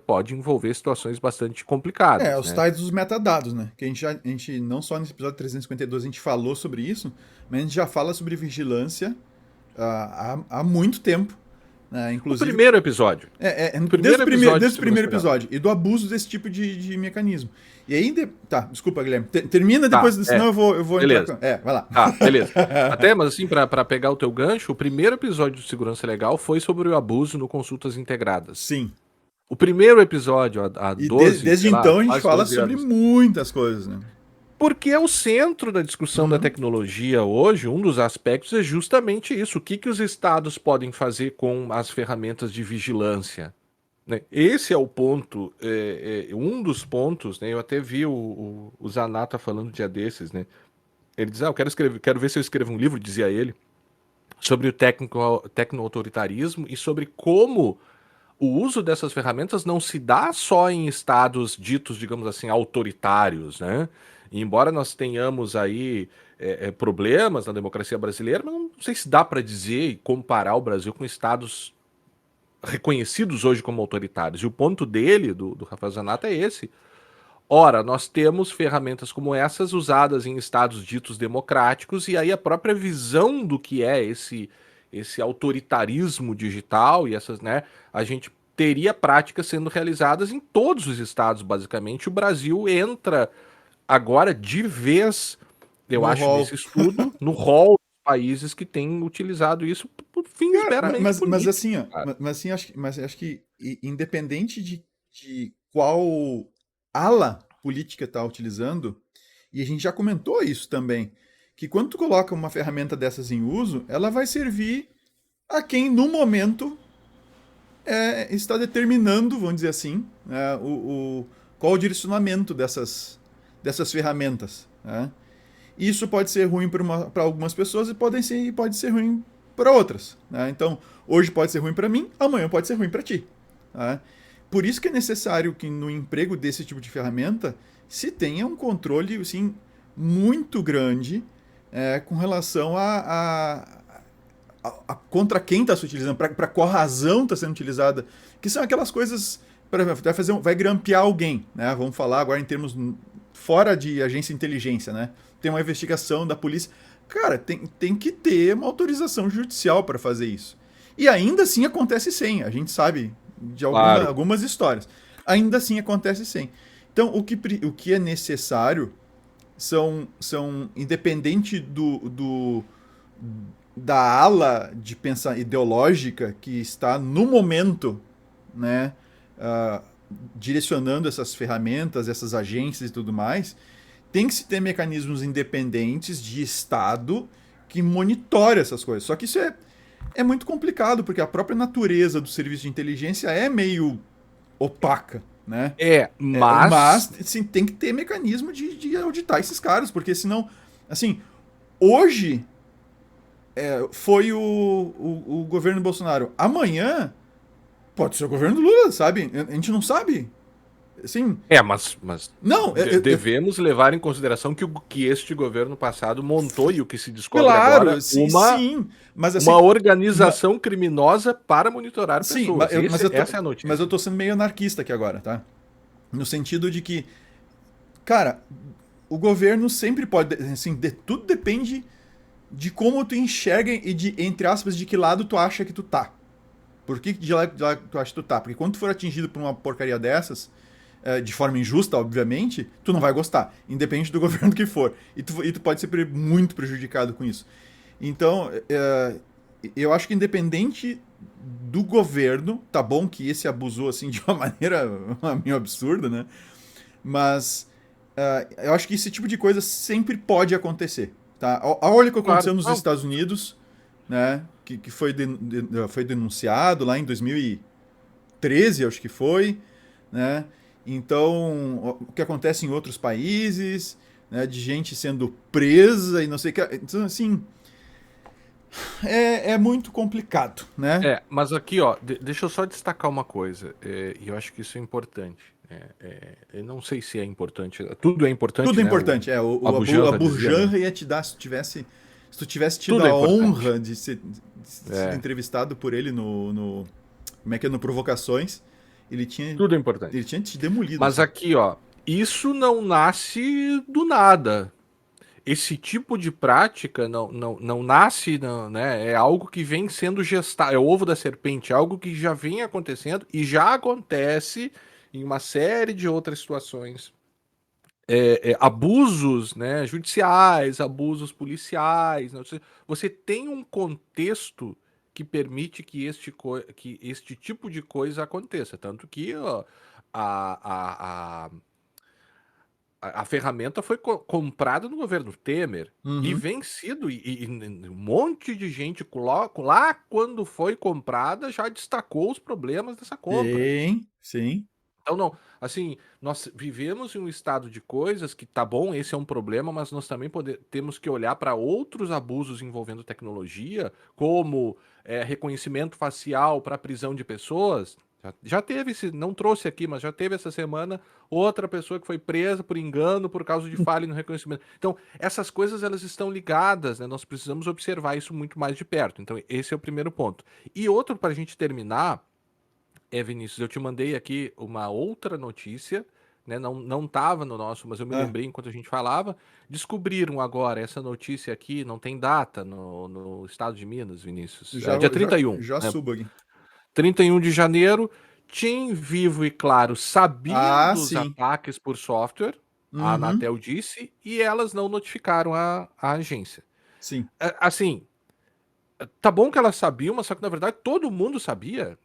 pode envolver situações bastante complicadas, os né? tais dos metadados, né? Que a gente, não só nesse episódio 352 a gente falou sobre isso, mas a gente já fala sobre vigilância há muito tempo, né? O Inclusive, primeiro episódio. O primeiro episódio de desde o Segurança primeiro Legal. episódio, e do abuso desse tipo de mecanismo. E aí, tá, desculpa, Guilherme, termina Tá, depois, senão eu vou entrar beleza. com... vai lá. Tá, beleza. Até, mas assim, para pegar o teu gancho, o primeiro episódio de Segurança Legal foi sobre o abuso no Consultas Integradas. Sim. O primeiro episódio, há E 12, desde sei lá, então a gente quase fala 12 sobre anos. muitas coisas, né? Porque é o centro da discussão da Uhum. tecnologia hoje, um dos aspectos é justamente isso. O que, que os estados podem fazer com as ferramentas de vigilância? Né? Esse é o ponto, um dos pontos, né? Eu até vi o Zanata falando um dia desses, né? Ele diz, eu quero ver se eu escrevo um livro, dizia ele, sobre o tecno-autoritarismo e sobre como o uso dessas ferramentas não se dá só em estados ditos, digamos assim, autoritários, né? E embora nós tenhamos aí problemas na democracia brasileira, mas não sei se dá para dizer e comparar o Brasil com estados reconhecidos hoje como autoritários. E o ponto dele, do Rafael Zanata, é esse. Ora, nós temos ferramentas como essas usadas em estados ditos democráticos, e aí a própria visão do que é esse autoritarismo digital e essas, né? A gente teria práticas sendo realizadas em todos os estados, basicamente. O Brasil entra agora de vez, eu No acho, hall. nesse estudo, no rol dos países que têm utilizado isso por fins Cara, meramente mas políticos, assim, ó, cara. mas acho que independente de qual ala política está utilizando, e a gente já comentou isso também, que quando tu coloca uma ferramenta dessas em uso, ela vai servir a quem no momento está determinando, vamos dizer assim, qual o direcionamento dessas ferramentas, né? Isso pode ser ruim para algumas pessoas e pode ser ruim para outras, né? Então, hoje pode ser ruim para mim, amanhã pode ser ruim para ti, né? Por isso que é necessário que no emprego desse tipo de ferramenta se tenha um controle assim, muito grande com relação contra quem está se utilizando, para qual razão está sendo utilizada, que são aquelas coisas, por exemplo, vai grampear alguém, né? Vamos falar agora em termos fora de agência de inteligência, né? Tem uma investigação da polícia. Cara, tem que ter uma autorização judicial para fazer isso. E ainda assim acontece sem. A gente sabe de Claro. algumas histórias. Ainda assim acontece sem. Então, o que é necessário são independente da ala de pensar ideológica que está no momento, né, uh, direcionando essas ferramentas, essas agências e tudo mais, tem que se ter mecanismos independentes de Estado que monitore essas coisas. Só que isso é muito complicado, porque a própria natureza do serviço de inteligência é meio opaca, né? Mas Mas sim, tem que ter mecanismo de auditar esses caras, porque senão, assim, hoje foi o governo Bolsonaro. Amanhã pode ser o governo Lula, sabe? A gente não sabe. Sim, Mas não, devemos levar em consideração que este governo passado montou, e o que se descobre claro, agora, sim, sim, mas uma assim, organização criminosa para monitorar sim, pessoas. Essa é a mas eu notícia. tô sendo meio anarquista aqui agora, tá? No sentido de que, cara, o governo sempre pode, assim, tudo depende de como tu enxerga e de, entre aspas, de que lado tu acha que tu tá. Por que de lá tu acha que tu tá? Porque quando tu for atingido por uma porcaria dessas, de forma injusta, obviamente, tu não vai gostar, independente do governo que for. E tu pode ser muito prejudicado com isso. Então, eu acho que independente do governo, tá bom que esse abusou assim de uma maneira meio absurda, né? Mas eu acho que esse tipo de coisa sempre pode acontecer. Tá? Olha o que Claro. aconteceu nos Não, Estados Unidos, né? Que foi, foi denunciado lá em 2013, acho que foi, né? Então, o que acontece em outros países, né? De gente sendo presa e não sei o que. Então, assim, é muito complicado, né? mas aqui, ó, deixa eu só destacar uma coisa, e eu acho que isso é importante. Eu não sei se é importante, tudo é Tudo importante, é né? importante. O Abu Janra Abu dizia, né? Janra ia te dar, se tu tivesse tido Tudo é a importante. honra de ter sido É, entrevistado por ele como é que é, no Provocações, tudo é ele importante. tinha te demolido, Mas assim. aqui, ó, isso não nasce do nada. Esse tipo de prática não nasce, não, né? É algo que vem sendo gestado, é o ovo da serpente, é algo que já vem acontecendo e já acontece em uma série de outras situações. Abusos, né, judiciais, abusos policiais, né? Você tem um contexto que permite que este tipo de coisa aconteça. Tanto que ó, a, a, a ferramenta foi comprada no governo Temer e Uhum. vem sido, e um monte de gente lá quando foi comprada já destacou os problemas dessa compra. Sim, sim. Então, não, assim, nós vivemos em um estado de coisas que tá bom, esse é um problema, mas nós também temos que olhar para outros abusos envolvendo tecnologia, como reconhecimento facial para prisão de pessoas. Já teve, não trouxe aqui, mas já teve essa semana outra pessoa que foi presa por engano por causa de falha no reconhecimento. Então, essas coisas elas estão ligadas, né? Nós precisamos observar isso muito mais de perto. Então, esse é o primeiro ponto. E outro para a gente terminar. Vinícius, eu te mandei aqui uma outra notícia, né? Não estava no nosso, mas eu me Ah, lembrei enquanto a gente falava. Descobriram agora essa notícia aqui, não tem data no estado de Minas, Vinícius. Dia 31, já né? subo aqui. 31 de janeiro, TIM, Vivo e Claro sabiam Ah, dos sim. ataques por software, a Uhum. Anatel disse, e elas não notificaram a agência. Sim. Assim, tá bom que elas sabiam, mas só que na verdade todo mundo sabia.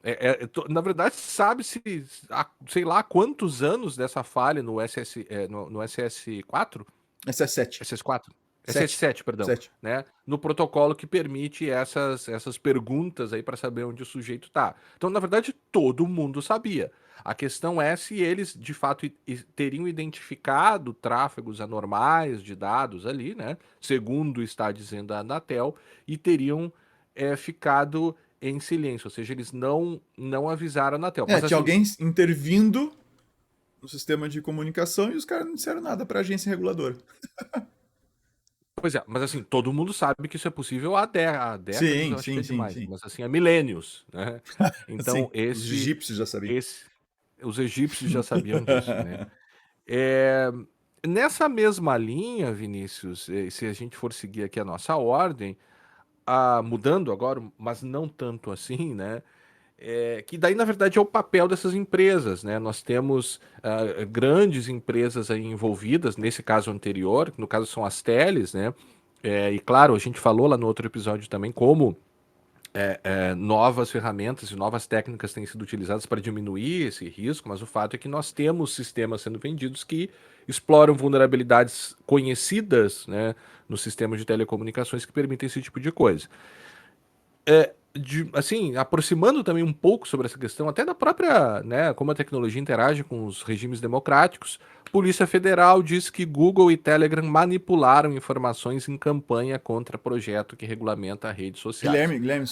Na verdade, sabe-se há sei lá quantos anos dessa falha no no SS4? Essa é 7. SS4? 7. SS7, perdão, 7. né? No protocolo que permite essas perguntas aí para saber onde o sujeito tá. Então, na verdade, todo mundo sabia. A questão é se eles de fato teriam identificado tráfegos anormais de dados ali, né? Segundo está dizendo a Anatel, e teriam ficado em silêncio, ou seja, eles não avisaram a Anatel. É, Mas tinha assim, alguém intervindo no sistema de comunicação e os caras não disseram nada pra agência reguladora. pois é, mas assim, todo mundo sabe que isso é possível há décadas, Sim, eu acho que sim, é sim, demais, sim. mas assim, há milênios, né? Sim, Então, os egípcios já sabiam. esse, os egípcios já sabiam disso, né? É, nessa mesma linha, Vinícius, se a gente for seguir aqui a nossa ordem, mudando agora, mas não tanto assim, né? Que daí, na verdade, é o papel dessas empresas, né? Nós temos grandes empresas aí envolvidas, nesse caso anterior, que no caso são as teles, né? E claro, a gente falou lá no outro episódio também como novas ferramentas e novas técnicas têm sido utilizadas para diminuir esse risco, mas o fato é que nós temos sistemas sendo vendidos que exploram vulnerabilidades conhecidas, né, no sistema de telecomunicações que permitem esse tipo de coisa. assim, aproximando também um pouco sobre essa questão, até da própria, né, como a tecnologia interage com os regimes democráticos, Polícia Federal diz que Google e Telegram manipularam informações em campanha contra projeto que regulamenta redes sociais. Guilherme, A-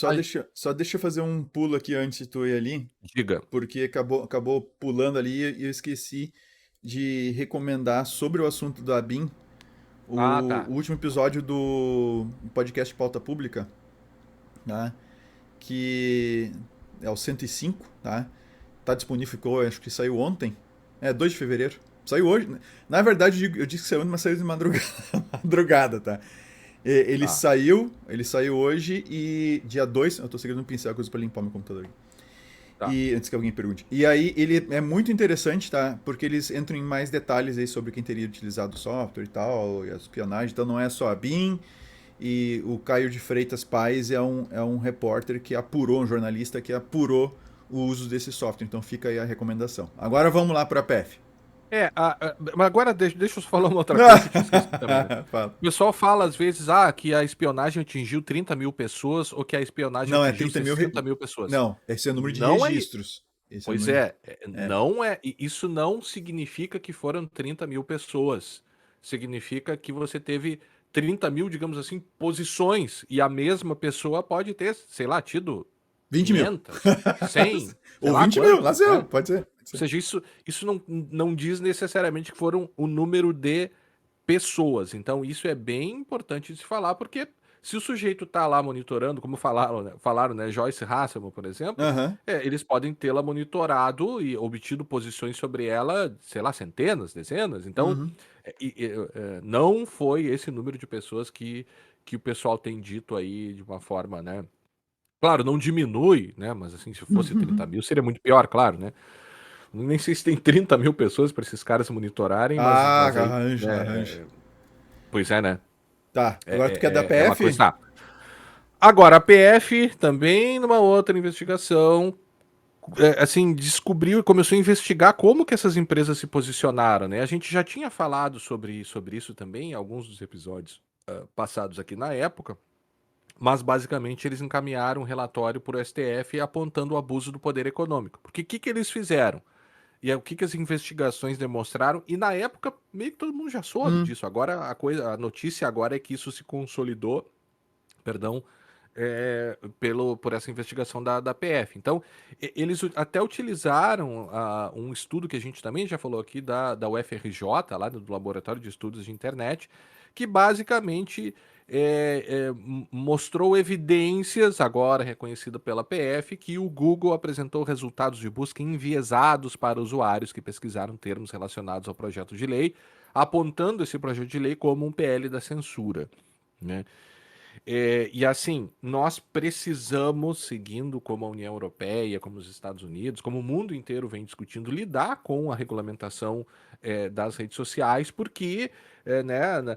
só deixa eu fazer um pulo aqui antes de tu ir ali, Diga. porque acabou pulando ali e eu esqueci de recomendar sobre o assunto da BIM Ah, o tá. último episódio do podcast Pauta Pública, tá? Que é o 105, tá? Tá disponível, ficou, acho que saiu ontem. É, 2 de fevereiro. Saiu hoje. Na verdade, eu disse que saiu ontem, mas saiu de madrugada, madrugada, tá? Tá, Ele saiu hoje e dia 2 eu tô segurando um pincel, coisa pra limpar meu computador aqui. tá. E antes que alguém pergunte. E aí ele é muito interessante, tá? Porque eles entram em mais detalhes aí sobre quem teria utilizado o software e tal, e a espionagem. Então não é só a BIM. E o Caio de Freitas Paes é um repórter que apurou, um jornalista que apurou o uso desse software. Então fica aí a recomendação. Agora vamos lá para a PF. Mas agora deixa eu falar uma outra coisa que eu tinha esquecido também. Fala. O pessoal fala às vezes, que a espionagem atingiu 30 mil pessoas ou que a espionagem Não, é atingiu 30 mil. 60 mil pessoas. Não, esse é o número de Não é. registros. Esse é o Pois número de. É. não é. Isso não significa que foram 30 mil pessoas. Significa que você teve 30 mil, digamos assim, posições. E a mesma pessoa pode ter, sei lá, tido 20 mil. 500, 100, sei Ou lá 20 mil, quantas, nasceu, né? pode ser. Pode Ou ser. seja, isso não diz necessariamente que foram o número de pessoas. Então, isso é bem importante de se falar, porque se o sujeito está lá monitorando, como falaram, né, Joyce Hasselman, por exemplo, Aham. eles podem tê-la monitorado e obtido posições sobre ela, sei lá, centenas, dezenas. Então, Uhum. não foi esse número de pessoas que o pessoal tem dito aí de uma forma, né? Claro, não diminui, né? Mas assim, se fosse 30 mil, seria muito pior, claro, né? Nem sei se tem 30 mil pessoas para esses caras monitorarem, Ah, mas aí, arranja, arranja. né? Pois é, né? Tá, agora tu quer da É uma PF? coisa. Tá. Agora, a PF também, numa outra investigação, assim, descobriu e começou a investigar como que essas empresas se posicionaram, né? A gente já tinha falado sobre isso também em alguns dos episódios passados aqui na época, mas basicamente eles encaminharam um relatório para o STF apontando o abuso do poder econômico. Porque o que que eles fizeram? E é o que que as investigações demonstraram? E na época, meio que todo mundo já soube Hum. disso. Agora a notícia agora é que isso se consolidou, perdão, por essa investigação da PF. Então, eles até utilizaram um estudo que a gente também já falou aqui da UFRJ, lá do Laboratório de Estudos de Internet, que basicamente mostrou evidências, agora reconhecida pela PF, que o Google apresentou resultados de busca enviesados para usuários que pesquisaram termos relacionados ao projeto de lei, apontando esse projeto de lei como um PL da censura, né? E assim, nós precisamos, seguindo como a União Europeia, como os Estados Unidos, como o mundo inteiro vem discutindo, lidar com a regulamentação das redes sociais, porque né,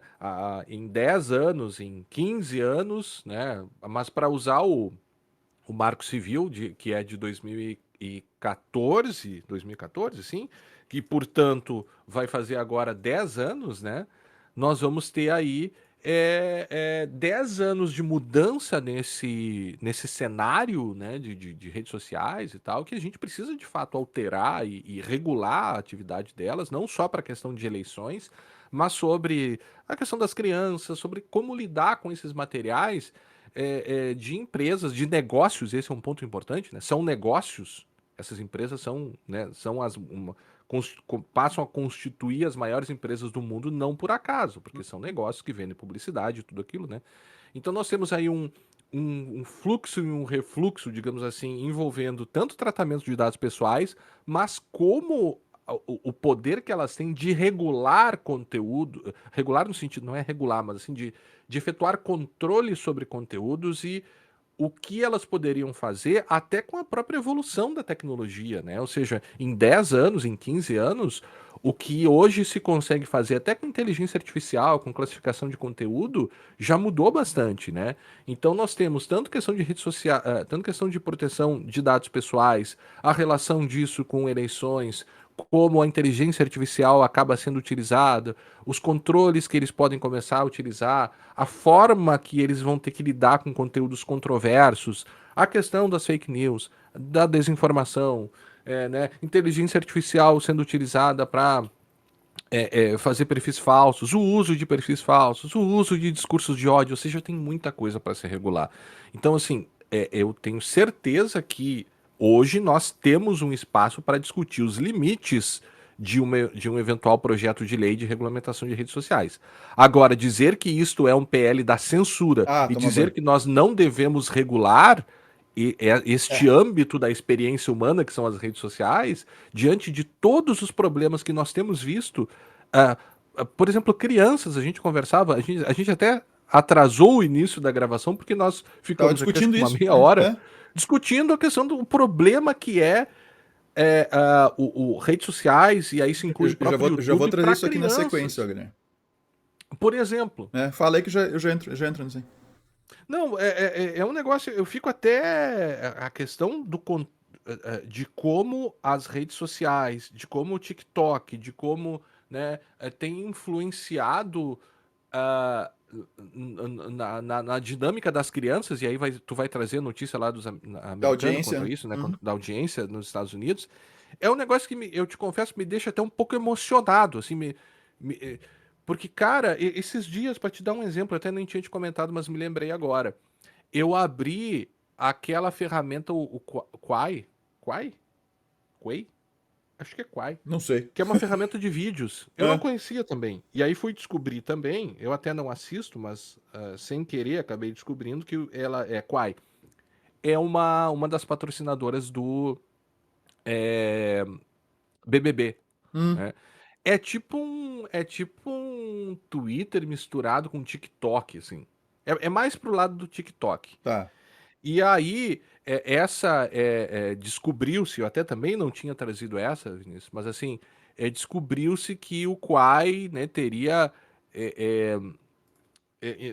em 10 anos, em 15 anos, né, mas para usar o Marco Civil, que é de 2014, sim, que portanto vai fazer agora 10 anos, né? Nós vamos ter aí 10 anos de mudança nesse cenário, né, de redes sociais e tal, que a gente precisa de fato alterar e regular a atividade delas, não só para a questão de eleições, mas sobre a questão das crianças, sobre como lidar com esses materiais de empresas, de negócios, esse é um ponto importante, né? São negócios, essas empresas são, né, passam a constituir as maiores empresas do mundo não por acaso, porque são negócios que vendem publicidade e tudo aquilo, né? Então nós temos aí um fluxo e um refluxo, digamos assim, envolvendo tanto tratamento de dados pessoais, mas como o poder que elas têm de regular conteúdo, regular no sentido, não é regular, mas assim, de efetuar controle sobre conteúdos e o que elas poderiam fazer até com a própria evolução da tecnologia, né? Ou seja, em 10 anos, em 15 anos, o que hoje se consegue fazer até com inteligência artificial, com classificação de conteúdo, já mudou bastante, né? Então nós temos tanto questão de rede social, tanto questão de proteção de dados pessoais, a relação disso com eleições, como a inteligência artificial acaba sendo utilizada, os controles que eles podem começar a utilizar, a forma que eles vão ter que lidar com conteúdos controversos, a questão das fake news, da desinformação, né, inteligência artificial sendo utilizada para fazer perfis falsos, o uso de perfis falsos, o uso de discursos de ódio, ou seja, tem muita coisa para se regular. Então, assim, eu tenho certeza que hoje nós temos um espaço para discutir os limites de um eventual projeto de lei de regulamentação de redes sociais. Agora, dizer que isto é um PL da censura Ah, e toma dizer banho. que nós não devemos regular este É, âmbito da experiência humana, que são as redes sociais, diante de todos os problemas que nós temos visto. ah, por exemplo, crianças, a gente conversava, a gente até atrasou o início da gravação, porque nós tava ficamos aqui, acho discutindo que uma isso. meia hora, discutindo a questão do problema que o redes sociais, e aí se inclui o próprio Já vou YouTube, trazer para isso aqui na sequência, crianças. Wagner. Por exemplo. Fala aí que já entro nisso aí. Não, é um negócio. Eu fico até a questão de como as redes sociais, de como o TikTok, de como, né, tem influenciado na dinâmica das crianças, e aí tu vai trazer notícia lá dos Da americanos audiência, quanto a né? isso, né, Uhum. da audiência nos Estados Unidos. É um negócio que eu te confesso, me deixa até um pouco emocionado, assim, porque, cara, esses dias, para te dar um exemplo, eu até nem tinha te comentado, mas me lembrei agora. Eu abri aquela ferramenta, o Quai, Quai? Quai? Acho que é Quai. Não sei. Que é uma ferramenta de vídeos. Eu não Ah, conhecia também. E aí fui descobrir também, eu até não assisto, mas sem querer acabei descobrindo que ela é Quai. É uma das patrocinadoras do BBB, hum, né? É tipo um Twitter misturado com TikTok, assim. É mais pro lado do TikTok. tá. E aí, descobriu-se, eu até também não tinha trazido essa, Vinícius, mas assim, descobriu-se que o Quai, né, teria, é,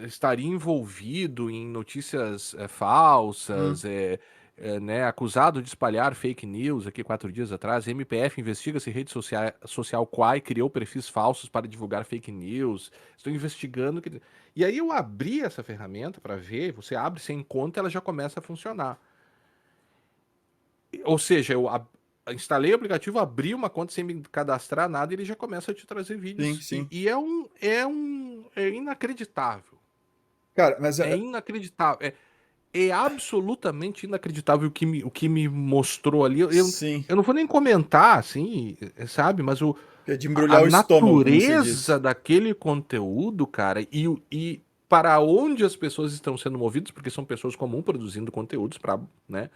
estaria envolvido em notícias Hum. falsas, né, acusado de espalhar fake news aqui 4 dias atrás. MPF investiga se rede social Quai criou perfis falsos para divulgar fake news. Estou investigando. E aí eu abri essa ferramenta para ver. Você abre sem conta, ela já começa a funcionar. Ou seja, instalei o aplicativo, abri uma conta sem me cadastrar nada e ele já começa a te trazer Sim, vídeos. sim. É inacreditável. Cara, mas É inacreditável. É absolutamente inacreditável o que me mostrou ali. sim. Eu não vou nem comentar, assim, sabe? Mas É de a embrulhar o estômago, como você natureza diz. daquele conteúdo, cara, e para onde as pessoas estão sendo movidas, porque são pessoas comuns produzindo conteúdos para, né?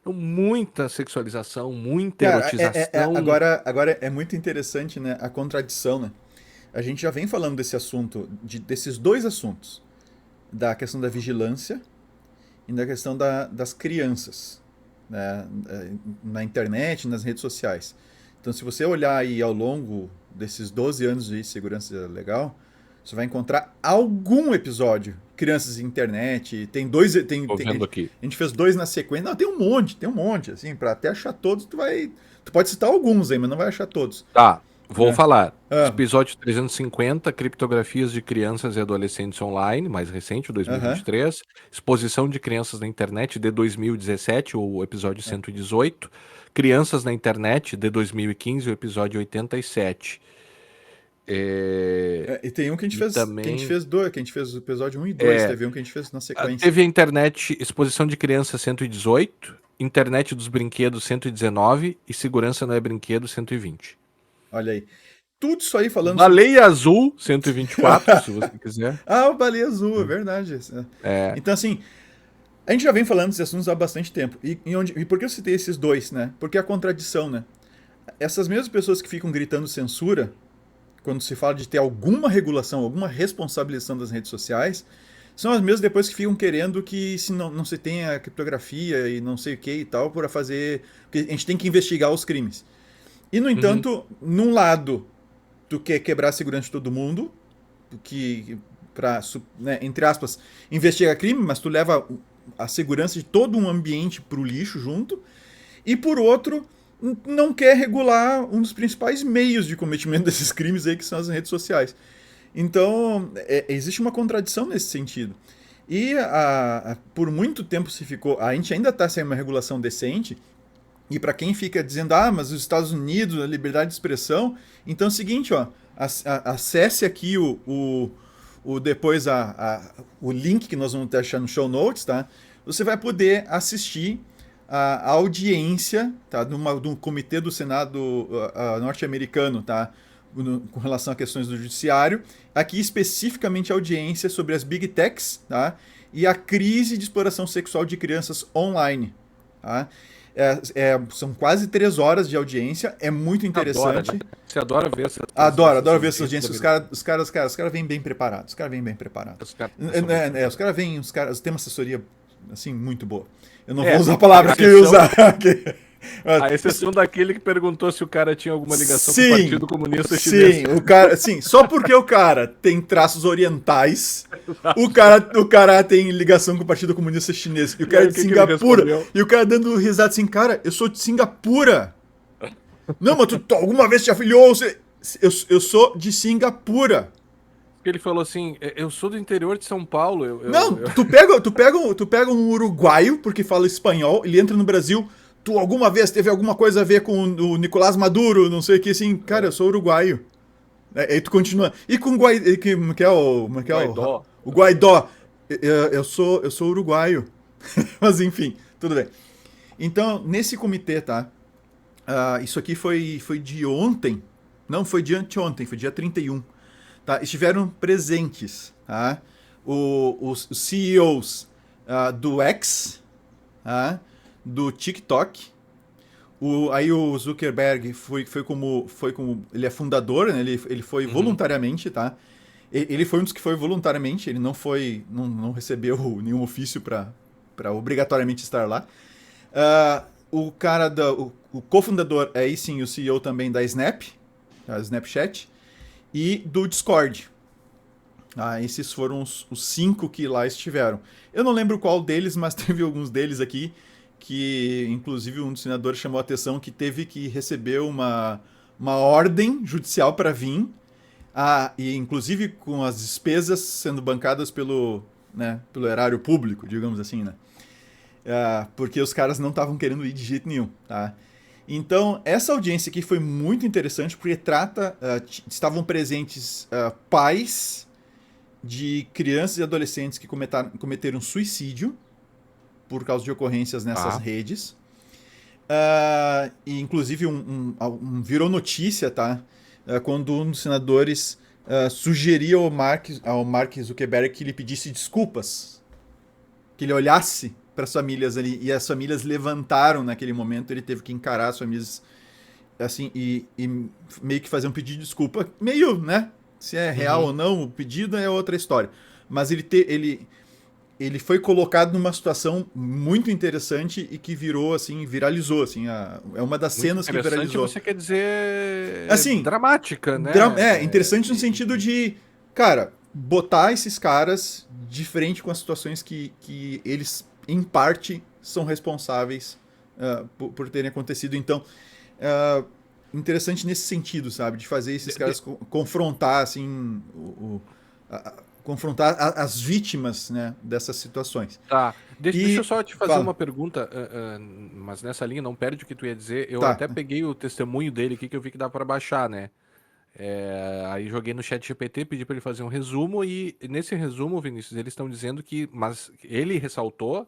Então, muita sexualização, muita Cara, erotização. agora é muito interessante, né, a contradição, né? A gente já vem falando desse assunto, desses dois assuntos, da questão da vigilância e da questão das crianças, né, na internet, nas redes sociais. Então, se você olhar aí ao longo desses 12 anos de segurança legal, você vai encontrar algum episódio. Crianças em internet, Tô vendo aqui. a gente fez dois na sequência. Não, tem um monte, assim, pra até achar todos, tu pode citar alguns aí, mas não vai achar todos, Tá, vou né? falar. Ah, Episódio 350, criptografias de crianças e adolescentes online, mais recente, o aham. 2023. Exposição de crianças na internet de 2017, o episódio 118. Crianças na internet de 2015, o episódio 87. É, E tem um e também que a gente fez o episódio um e 2 teve um que a gente fez na sequência. teve a internet, exposição de crianças 118, internet dos brinquedos 119 e segurança não é brinquedo 120. Olha aí. Tudo isso aí falando sobre. Baleia Azul 124, se você quiser. Ah, o Baleia Azul, é verdade. É, Então, assim, a gente já vem falando desses assuntos há bastante tempo. E por que eu citei esses dois, né? Porque a contradição, né? Essas mesmas pessoas que ficam gritando censura, quando se fala de ter alguma regulação, alguma responsabilização das redes sociais, são as mesmas depois que ficam querendo que se não se tenha criptografia e não sei o que e tal, para fazer. Porque a gente tem que investigar os crimes. E, no uhum, entanto, num lado, tu quer quebrar a segurança de todo mundo, que para, né, entre aspas, investigar crime, mas tu leva a segurança de todo um ambiente pro lixo junto. E por outro, não quer regular um dos principais meios de cometimento desses crimes aí, que são as redes sociais. Então, existe uma contradição nesse sentido. E por muito tempo se ficou. A gente ainda está sem uma regulação decente. E para quem fica dizendo, mas os Estados Unidos, a liberdade de expressão. Então é o seguinte, ó. Acesse aqui depois o link que nós vamos deixar no show notes, tá? Você vai poder assistir a audiência, tá? De um comitê do Senado norte-americano, tá? Com relação a questões do judiciário. Aqui especificamente a audiência sobre as Big Techs, tá? E a crise de exploração sexual de crianças online, tá? São quase 3 horas de audiência, é muito interessante. Adora, né? Você adora ver essas Adoro ver essas audiências. Os caras vêm bem preparados. Os caras vêm bem preparados. Os caras vêm, têm uma assessoria assim muito boa. Eu não vou usar palavras que eu ia usar aqui. A exceção daquele que perguntou se o cara tinha alguma ligação com o Partido Comunista Chinês. Sim, o cara, só porque o cara tem traços orientais, o cara tem ligação com o Partido Comunista Chinês. E o cara é de Singapura. E o cara dando risada assim, cara, eu sou de Singapura. Não, mas tu alguma vez te afiliou? Eu sou de Singapura. Ele falou assim, eu sou do interior de São Paulo. Tu pega um uruguaio, porque fala espanhol, ele entra no Brasil. Tu alguma vez teve alguma coisa a ver com o Nicolás Maduro, não sei o que, assim, cara, eu sou uruguaio. Aí tu continua. E com o Guaidó? O Guaidó. Eu sou uruguaio. Mas enfim, tudo bem. Então, nesse comitê, tá? Isso aqui foi de ontem. Não, foi de anteontem, foi dia 31. Tá? Estiveram presentes, tá? Os CEOs do X, tá? Do TikTok. Aí o Zuckerberg foi como ele é fundador, né? Ele foi voluntariamente, tá? Ele foi um dos que foi voluntariamente, ele não recebeu nenhum ofício para obrigatoriamente estar lá. O cara o cofundador aí sim o CEO também da Snap, a Snapchat, e do Discord. Esses foram os 5 que lá estiveram. Eu não lembro qual deles, mas teve alguns deles aqui que, inclusive, um dos senadores chamou a atenção que teve que receber uma ordem judicial para vir, e inclusive com as despesas sendo bancadas pelo erário público, digamos assim, né? Porque os caras não estavam querendo ir de jeito nenhum, tá? Então, essa audiência aqui foi muito interessante porque estavam presentes pais de crianças e adolescentes que cometeram suicídio por causa de ocorrências nessas redes. E inclusive virou notícia, tá? Quando um dos senadores sugeria ao Mark Zuckerberg que ele pedisse desculpas, que ele olhasse para as famílias ali, e as famílias levantaram naquele momento, ele teve que encarar as famílias assim, e meio que fazer um pedido de desculpa, meio, né? Se é real ou não, o pedido é outra história. Mas ele foi colocado numa situação muito interessante e que viralizou, assim, é uma das cenas que viralizou. Você quer dizer assim, dramática, né? Interessante no sentido de, cara, botar esses caras de frente com as situações que eles, em parte, são responsáveis por terem acontecido. Então, interessante nesse sentido, sabe? De fazer esses caras confrontar, assim, confrontar as vítimas, né, dessas situações. Tá. Deixa eu só te fazer uma pergunta, mas nessa linha, não perde o que tu ia dizer. Eu até peguei o testemunho dele aqui, que eu vi que dá para baixar, né? Aí joguei no chat GPT, pedi para ele fazer um resumo, e nesse resumo, Vinícius, eles estão dizendo mas ele ressaltou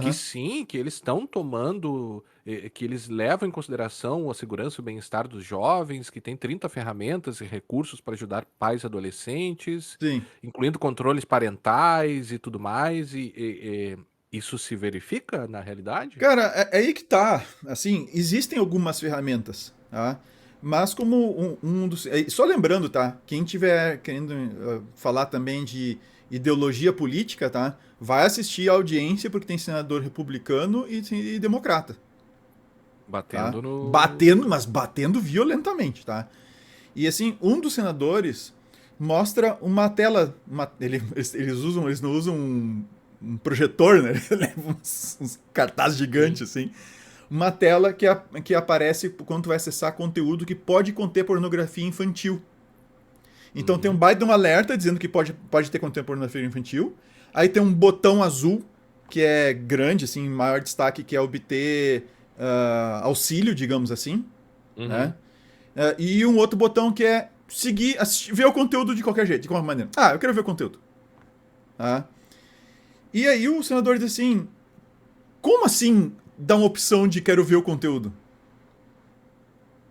que sim, que eles estão tomando, que eles levam em consideração a segurança e o bem-estar dos jovens, que tem 30 ferramentas e recursos para ajudar pais e adolescentes, Sim. incluindo controles parentais e tudo mais, e isso se verifica na realidade? Cara, é aí que tá. Assim, existem algumas ferramentas, tá? Mas como um dos... Só lembrando, tá? Quem tiver querendo falar também de ideologia política, tá? Vai assistir a audiência porque tem senador republicano e democrata. Batendo no... Batendo violentamente, tá? E assim, um dos senadores mostra uma tela... Eles não usam um projetor, né? Eles levam uns cartazes gigantes, assim. uma tela que aparece quando tu vai acessar conteúdo que pode conter pornografia infantil. Então tem um baita de um alerta dizendo que pode ter conteúdo pornografia infantil. Aí tem um botão azul, que é grande, assim, maior destaque, que é obter auxílio, digamos assim. Né? E um outro botão que é seguir, assistir, ver o conteúdo de qualquer jeito, de qualquer maneira. Eu quero ver o conteúdo. Tá? E aí o senador diz assim, como assim dá uma opção de quero ver o conteúdo?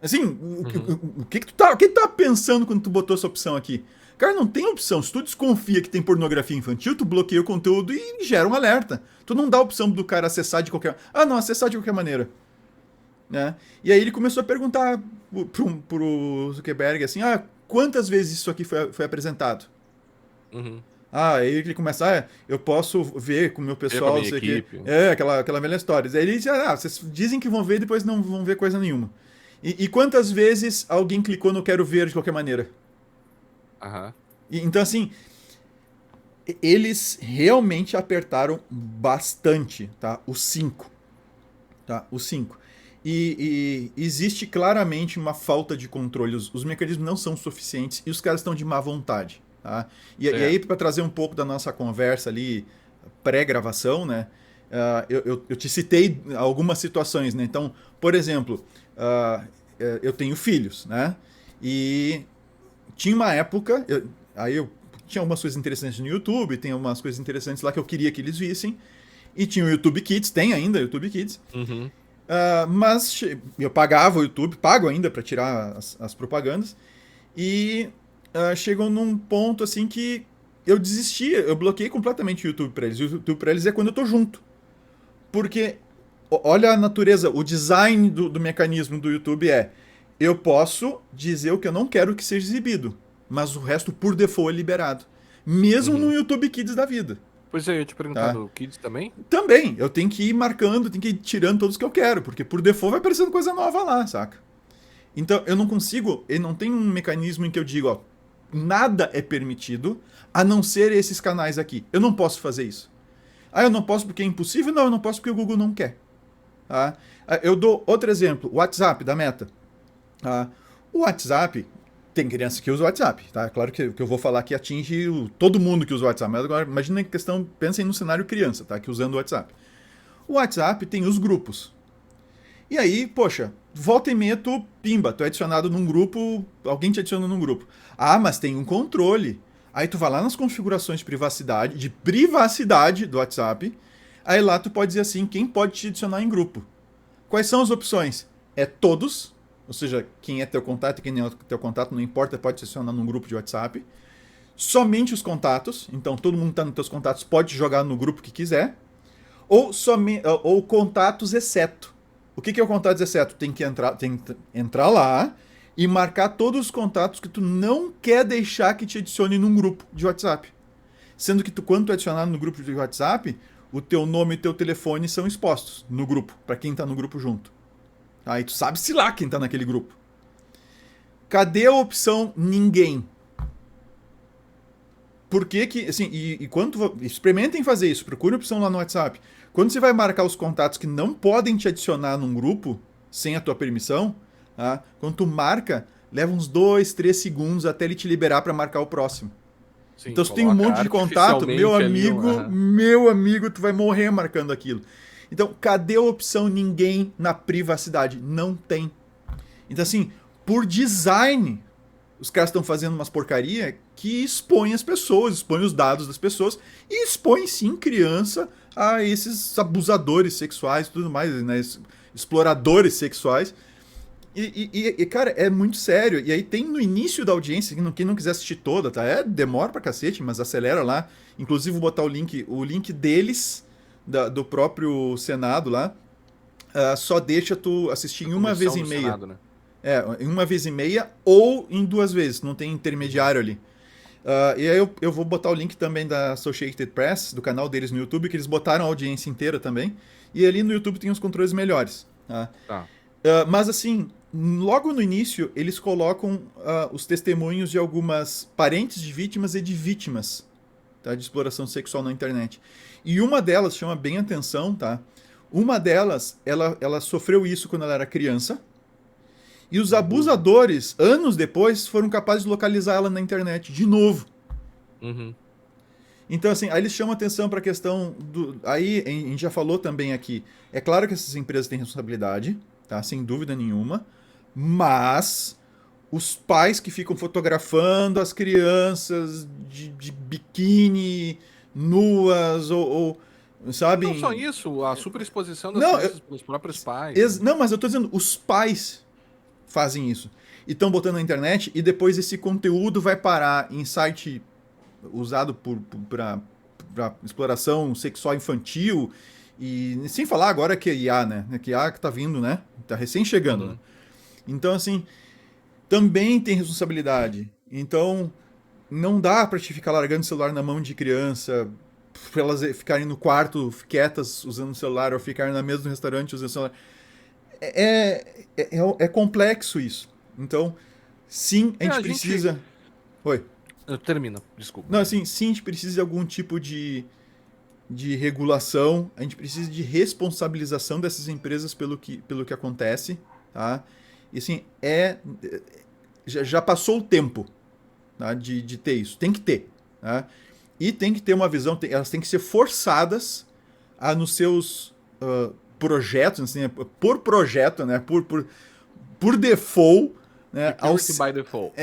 Assim, o que tu tá pensando quando tu botou essa opção aqui? Cara, não tem opção. Se tu desconfia que tem pornografia infantil, tu bloqueia o conteúdo e gera um alerta. Tu não dá a opção do cara acessar de qualquer... não, acessar de qualquer maneira. Né? E aí ele começou a perguntar pro Zuckerberg assim, quantas vezes isso aqui foi apresentado? Aí ele começa, eu posso ver com o meu pessoal, com a minha equipe. Aquela velha história. Aí ele diz, vocês dizem que vão ver, depois não vão ver coisa nenhuma. E quantas vezes alguém clicou no quero ver de qualquer maneira? Então, assim, eles realmente apertaram bastante, tá? O 5. Tá? O 5. E existe claramente uma falta de controle. Os mecanismos não são suficientes e os caras estão de má vontade. Tá? E aí, para trazer um pouco da nossa conversa ali, pré-gravação, né? Eu te citei algumas situações, né? Então, por exemplo, eu tenho filhos, né? E tinha uma época, eu tinha algumas coisas interessantes no YouTube, tem algumas coisas interessantes lá que eu queria que eles vissem. E tinha o YouTube Kids, tem ainda o YouTube Kids. Mas eu pagava o YouTube, pago ainda para tirar as propagandas. E chegou num ponto assim que eu desisti, eu bloqueei completamente o YouTube para eles. O YouTube para eles é quando eu tô junto. Porque olha a natureza, o design do mecanismo do YouTube eu posso dizer o que eu não quero que seja exibido, mas o resto por default é liberado. Mesmo no YouTube Kids da vida. Pois é, eu ia te perguntar do Kids também? Também, eu tenho que ir marcando, tenho que ir tirando todos que eu quero, porque por default vai aparecendo coisa nova lá, saca? Então eu não consigo, eu não tenho um mecanismo em que eu digo, nada é permitido, a não ser esses canais aqui. Eu não posso fazer isso. Eu não posso porque é impossível? Não, eu não posso porque o Google não quer. Tá? Eu dou outro exemplo, o WhatsApp da Meta. O WhatsApp, tem criança que usa o WhatsApp, tá? Claro que o que eu vou falar aqui atinge todo mundo que usa o WhatsApp, mas agora imagina a questão, pensem no cenário criança, tá? Que usando o WhatsApp. O WhatsApp tem os grupos. E aí, poxa, volta e meia tu é adicionado num grupo, alguém te adiciona num grupo. Mas tem um controle. Aí tu vai lá nas configurações de privacidade do WhatsApp, aí lá tu pode dizer assim, quem pode te adicionar em grupo. Quais são as opções? Todos, ou seja, quem é teu contato e quem não é teu contato, não importa, pode te adicionar num grupo de WhatsApp. Somente os contatos, então todo mundo que está nos teus contatos pode jogar no grupo que quiser. Ou contatos exceto. O que é o contatos exceto? Tem que entrar lá e marcar todos os contatos que tu não quer deixar que te adicione num grupo de WhatsApp. Sendo que quando tu é adicionado no grupo de WhatsApp, o teu nome e teu telefone são expostos no grupo, para quem tá no grupo junto. Aí tu sabe se lá quem tá naquele grupo. Cadê a opção ninguém? Por que que, assim, experimentem fazer isso, procure a opção lá no WhatsApp. Quando você vai marcar os contatos que não podem te adicionar num grupo, sem a tua permissão, quando tu marca, leva uns 2, 3 segundos até ele te liberar para marcar o próximo. Sim, então se tem um monte de contato, meu amigo, tu vai morrer marcando aquilo. Então, cadê a opção ninguém na privacidade? Não tem. Então, assim, por design, os caras estão fazendo umas porcaria que expõem as pessoas, expõem os dados das pessoas e expõem, sim, criança a esses abusadores sexuais e tudo mais, né? Exploradores sexuais. E, cara, é muito sério. E aí tem no início da audiência, quem não quiser assistir toda, tá? Demora pra cacete, mas acelera lá. Inclusive, vou botar o link deles, do próprio Senado lá. Só deixa tu assistir em uma vez e meia. Senado, né? Em uma vez e meia ou em 2 vezes, não tem intermediário ali. E aí eu vou botar o link também da Associated Press, do canal deles no YouTube, que eles botaram a audiência inteira também. E ali no YouTube tem os controles melhores. Tá. Mas assim, logo no início, eles colocam os testemunhos de algumas parentes de vítimas e de vítimas, tá, de exploração sexual na internet. E uma delas chama bem atenção, tá? Uma delas, ela sofreu isso quando ela era criança. E os Um abuso. abusadores, anos depois, foram capazes de localizar ela na internet de novo. Uhum. Então, assim, aí eles chamam atenção para a questão do. Aí a gente já falou também aqui. É claro que essas empresas têm responsabilidade, tá? Sem dúvida nenhuma. Mas os pais que ficam fotografando as crianças de biquíni, nuas, ou E não só sabem. isso, a superexposição das Não, crianças pelos próprios pais, né? não, mas eu tô dizendo, os pais fazem isso. E estão botando na internet e depois esse conteúdo vai parar em site usado para exploração sexual infantil. E sem falar agora que é IA, né? Que IA que tá vindo, né? Tá recém chegando, né? Uhum. Então, assim, também tem responsabilidade. Então, não dá pra te ficar largando o celular na mão de criança, pra elas ficarem no quarto quietas usando o celular, ou ficarem na mesa do restaurante usando o celular. É complexo isso. Então, sim, a É, gente a gente. precisa. Oi. Termina, desculpa. Não, assim, sim, a gente precisa de algum tipo de regulação, a gente precisa de responsabilização dessas empresas pelo que acontece, tá? E assim, já passou o tempo, tá? de ter isso. Tem que ter. Tá? E tem que ter uma visão, elas têm que ser forçadas a nos seus projetos, assim, por projeto, né? Por default, né? Security by default.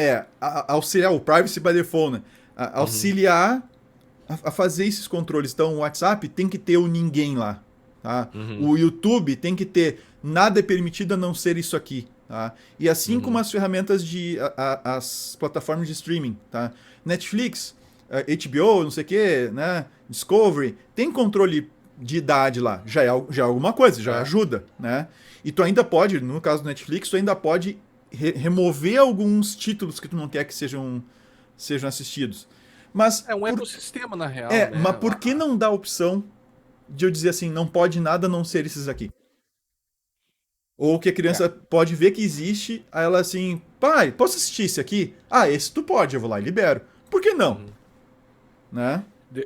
Auxiliar o privacy by default, né? Uhum. Auxiliar a fazer esses controles. Então, o WhatsApp tem que ter o ninguém lá. Tá? Uhum. O YouTube tem que ter nada é permitido a não ser isso aqui. Tá? E assim como Uhum. as ferramentas as plataformas de streaming. Tá? Netflix, HBO, não sei o que, né? Discovery, tem controle de idade lá. Já é alguma coisa, já É. ajuda. Né? E tu ainda pode, no caso do Netflix, tu ainda pode remover alguns títulos que tu não quer que sejam assistidos. Mas É um por, ecossistema, na real, mas né? por que não dá a opção de eu dizer assim, não pode nada a não ser esses aqui? Ou que a É. criança pode ver que existe, aí ela assim, pai, posso assistir esse aqui? Ah, esse tu pode, eu vou lá e libero. Por que não? Uhum. Né?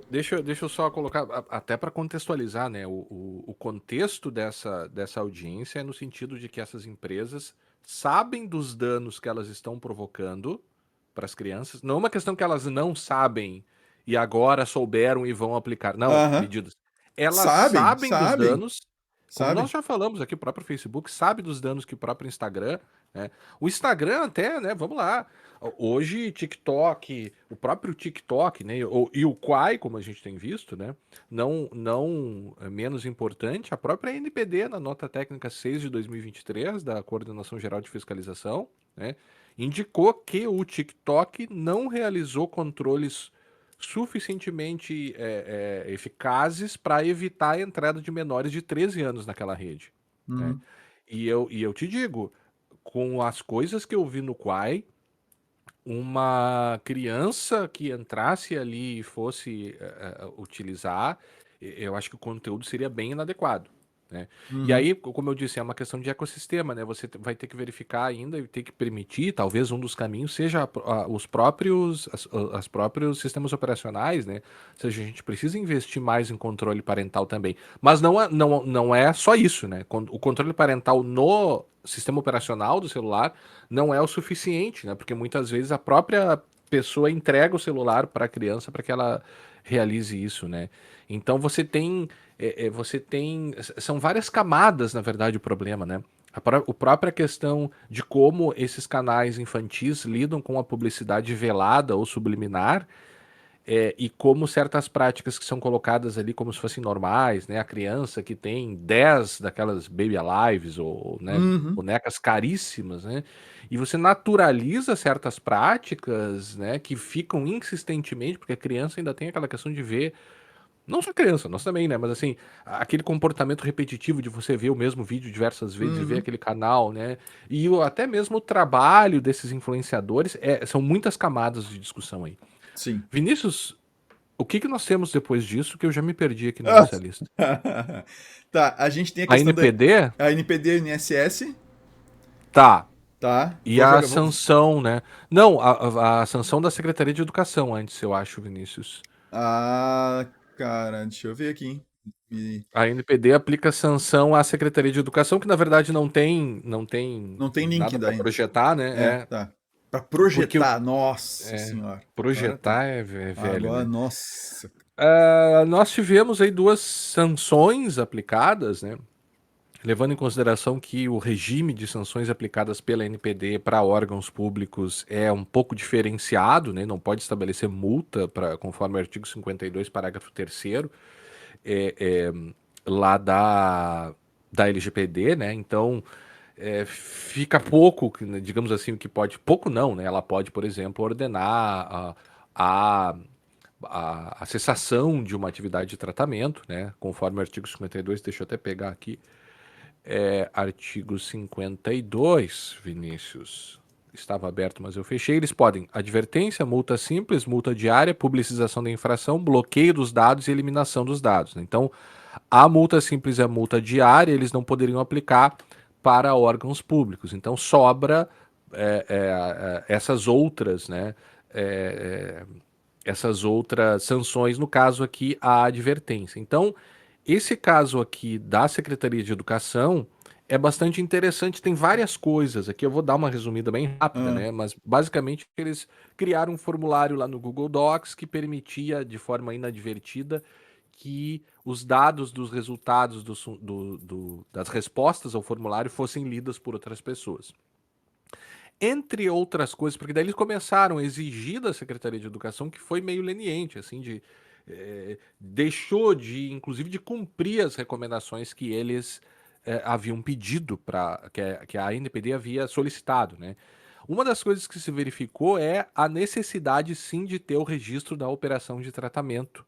Deixa eu só colocar, até para contextualizar, né? O contexto dessa audiência é no sentido de que essas empresas sabem dos danos que elas estão provocando para as crianças. Não é uma questão que elas não sabem e agora souberam e vão aplicar. Não, Aham. medidas. Elas Sabem, sabem dos sabem, danos, como nós sabem. já falamos aqui, o próprio Facebook sabe dos danos que o próprio Instagram, né? O Instagram até, né? Vamos lá. Hoje, TikTok, o próprio TikTok, né, e o Quai, como a gente tem visto, né, não é menos importante, a própria NPD, na nota técnica 6 de 2023, da Coordenação Geral de Fiscalização, né, indicou que o TikTok não realizou controles suficientemente eficazes para evitar a entrada de menores de 13 anos naquela rede, né? Uhum. E eu te digo, com as coisas que eu vi no Quai, uma criança que entrasse ali e fosse utilizar, eu acho que o conteúdo seria bem inadequado, né? E Uhum. aí, como eu disse, é uma questão de ecossistema, né? Você vai ter que verificar ainda e ter que permitir, talvez um dos caminhos seja os as próprios sistemas operacionais, né? Ou seja, a gente precisa investir mais em controle parental também. Mas não é só isso, né? O controle parental no sistema operacional do celular não é o suficiente, né? Porque muitas vezes a própria pessoa entrega o celular para a criança para que ela realize isso, né? Então são várias camadas, na verdade, o problema, né? A própria questão de como esses canais infantis lidam com a publicidade velada ou subliminar, e como certas práticas que são colocadas ali como se fossem normais, né? A criança que tem 10 daquelas Baby Alives ou, né, Uhum. bonecas caríssimas, né? E você naturaliza certas práticas, né, que ficam insistentemente, porque a criança ainda tem aquela questão de ver, não só criança, nós também, né? Mas assim, aquele comportamento repetitivo de você ver o mesmo vídeo diversas vezes e ver Uhum. aquele canal, né? E até mesmo o trabalho desses influenciadores, são muitas camadas de discussão aí. Sim. Vinícius, o que que nós temos depois disso que eu já me perdi aqui na Ah. nossa lista? Tá, a gente tem a A questão da NPD? a NPD e INSS, Tá. tá? E a sanção, né? Não, a sanção da Secretaria de Educação antes, eu acho, Vinícius. Ah, cara, deixa eu ver aqui. E A NPD aplica sanção à Secretaria de Educação, que na verdade não tem não tem link nada para daí. projetar, É, né? tá. Pra Porque projetar, nossa é, senhora. Agora tá. projetar é velho, Agora, né? nossa. Nós tivemos aí duas sanções aplicadas, né? Levando em consideração que o regime de sanções aplicadas pela NPD para órgãos públicos é um pouco diferenciado, né? Não pode estabelecer multa conforme o artigo 52, parágrafo 3º, é, é, lá da LGPD, né? Então, fica pouco, né, digamos assim, o que pode. Pouco não, né? Ela pode, por exemplo, ordenar a, a cessação de uma atividade de tratamento, né? Conforme o artigo 52, deixa eu até pegar aqui. Artigo 52, Vinícius. Estava aberto, mas eu fechei. Eles podem advertência, multa simples, multa diária, publicização da infração, bloqueio dos dados e eliminação dos dados, né? Então, a multa simples e a multa diária eles não poderiam aplicar para órgãos públicos. Então, sobra essas outras, né? É, essas outras sanções, no caso aqui, a advertência. Então, esse caso aqui da Secretaria de Educação é bastante interessante, tem várias coisas. Aqui eu vou dar uma resumida bem rápida, Ah, né? Mas basicamente eles criaram um formulário lá no Google Docs que permitia, de forma inadvertida, que os dados dos resultados das respostas ao formulário fossem lidas por outras pessoas. Entre outras coisas, porque daí eles começaram a exigir da Secretaria de Educação, que foi meio leniente, assim, deixou de, inclusive, de cumprir as recomendações que eles haviam pedido para que a ANPD havia solicitado, né? Uma das coisas que se verificou é a necessidade, sim, de ter o registro da operação de tratamento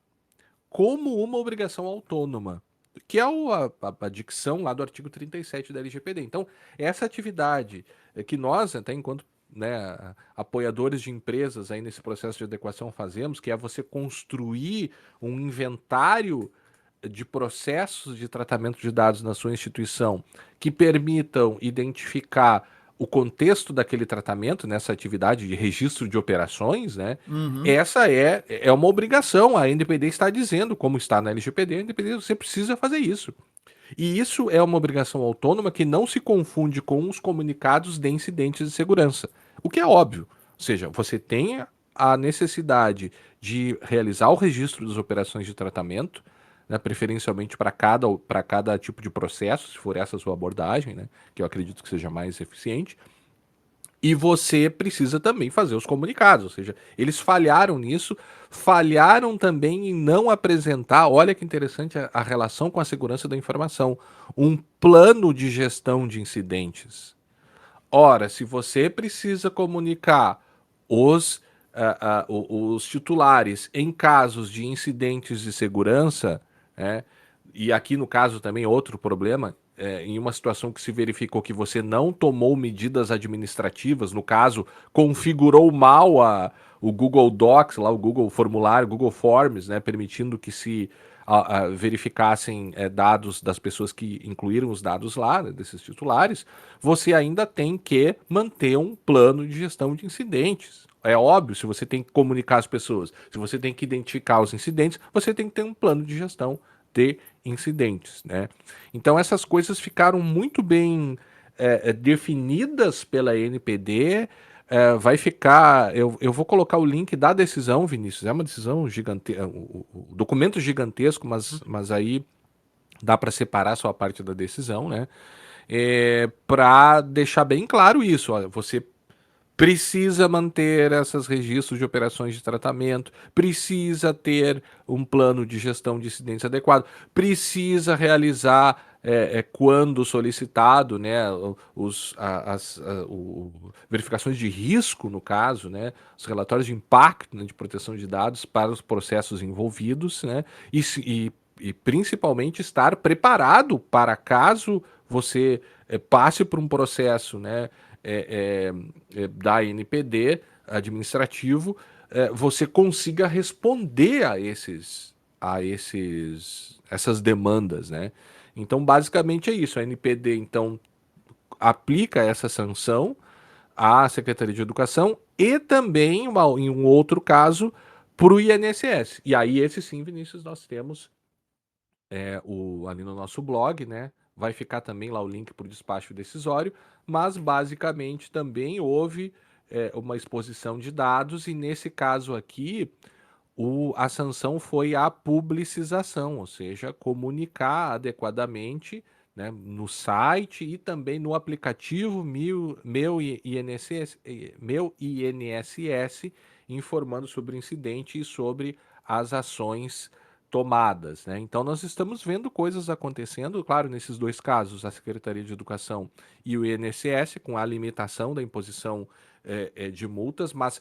como uma obrigação autônoma, que é a dicção lá do artigo 37 da LGPD. Então, essa atividade que nós, até enquanto, né, apoiadores de empresas aí nesse processo de adequação fazemos, que é você construir um inventário de processos de tratamento de dados na sua instituição que permitam identificar o contexto daquele tratamento nessa atividade de registro de operações, né? uhum. Essa é uma obrigação. A NPD está dizendo, como está na LGPD, a NPD você precisa fazer isso. E isso é uma obrigação autônoma que não se confunde com os comunicados de incidentes de segurança. O que é óbvio. Ou seja, você tem a necessidade de realizar o registro das operações de tratamento, né, preferencialmente para cada tipo de processo, se for essa a sua abordagem, né, que eu acredito que seja mais eficiente. E você precisa também fazer os comunicados, ou seja, eles falharam nisso, falharam também em não apresentar, olha que interessante a relação com a segurança da informação, um plano de gestão de incidentes. Ora, se você precisa comunicar os titulares em casos de incidentes de segurança, né, e aqui no caso também outro problema, em uma situação que se verificou que você não tomou medidas administrativas, no caso, configurou mal o Google Docs, lá o Google Formulário, Google Forms, né, permitindo que se verificassem dados das pessoas que incluíram os dados lá, né, desses titulares, você ainda tem que manter um plano de gestão de incidentes. É óbvio, se você tem que comunicar as pessoas, se você tem que identificar os incidentes, você tem que ter um plano de gestão de incidentes, né? Então essas coisas ficaram muito bem definidas pela NPD. Vai ficar. Eu vou colocar o link da decisão, Vinícius. É uma decisão gigantesca, o documento gigantesco, mas aí dá para separar só a parte da decisão, né? Para deixar bem claro isso. Olha, você precisa manter esses registros de operações de tratamento, precisa ter um plano de gestão de incidentes adequado, precisa realizar, quando solicitado, né, verificações de risco, no caso, né, os relatórios de impacto, né, de proteção de dados para os processos envolvidos, né, e principalmente estar preparado para caso você passe por um processo, né, da NPD administrativo, você consiga responder essas demandas, né? Então, basicamente é isso. A NPD, então, aplica essa sanção à Secretaria de Educação e também, em um outro caso, para o INSS. E aí, esse sim, Vinícius, nós temos ali no nosso blog, né? Vai ficar também lá o link para o despacho decisório, mas basicamente também houve uma exposição de dados, e nesse caso aqui a sanção foi a publicização, ou seja, comunicar adequadamente, né, no site e também no aplicativo Meu INSS, informando sobre o incidente e sobre as ações tomadas, né? Então nós estamos vendo coisas acontecendo, claro, nesses dois casos, a Secretaria de Educação e o INSS, com a limitação da imposição de multas, mas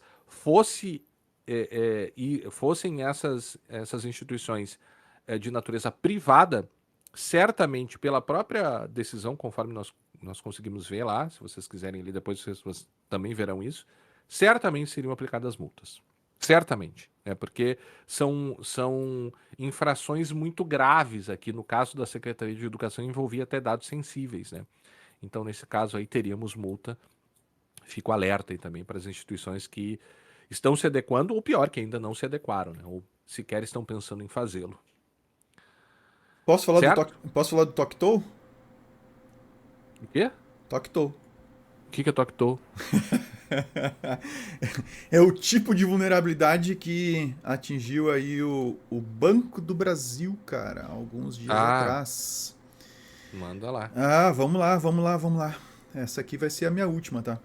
e fossem essas instituições de natureza privada, certamente pela própria decisão, conforme nós conseguimos ver lá, se vocês quiserem ler depois, vocês também verão isso, certamente seriam aplicadas multas. Certamente, né? Porque são infrações muito graves aqui. No caso da Secretaria de Educação, envolvia até dados sensíveis, né? Então, nesse caso aí, teríamos multa. Fico alerta aí também para as instituições que estão se adequando, ou pior, que ainda não se adequaram, né? Ou sequer estão pensando em fazê-lo. Certo? Posso falar do TokTou? O quê? TokTou. O que é TokTou? É o tipo de vulnerabilidade que atingiu aí o Banco do Brasil, cara, alguns dias Ah, atrás. manda lá. Ah, vamos lá, vamos lá, vamos lá. Essa aqui vai ser a minha última, tá?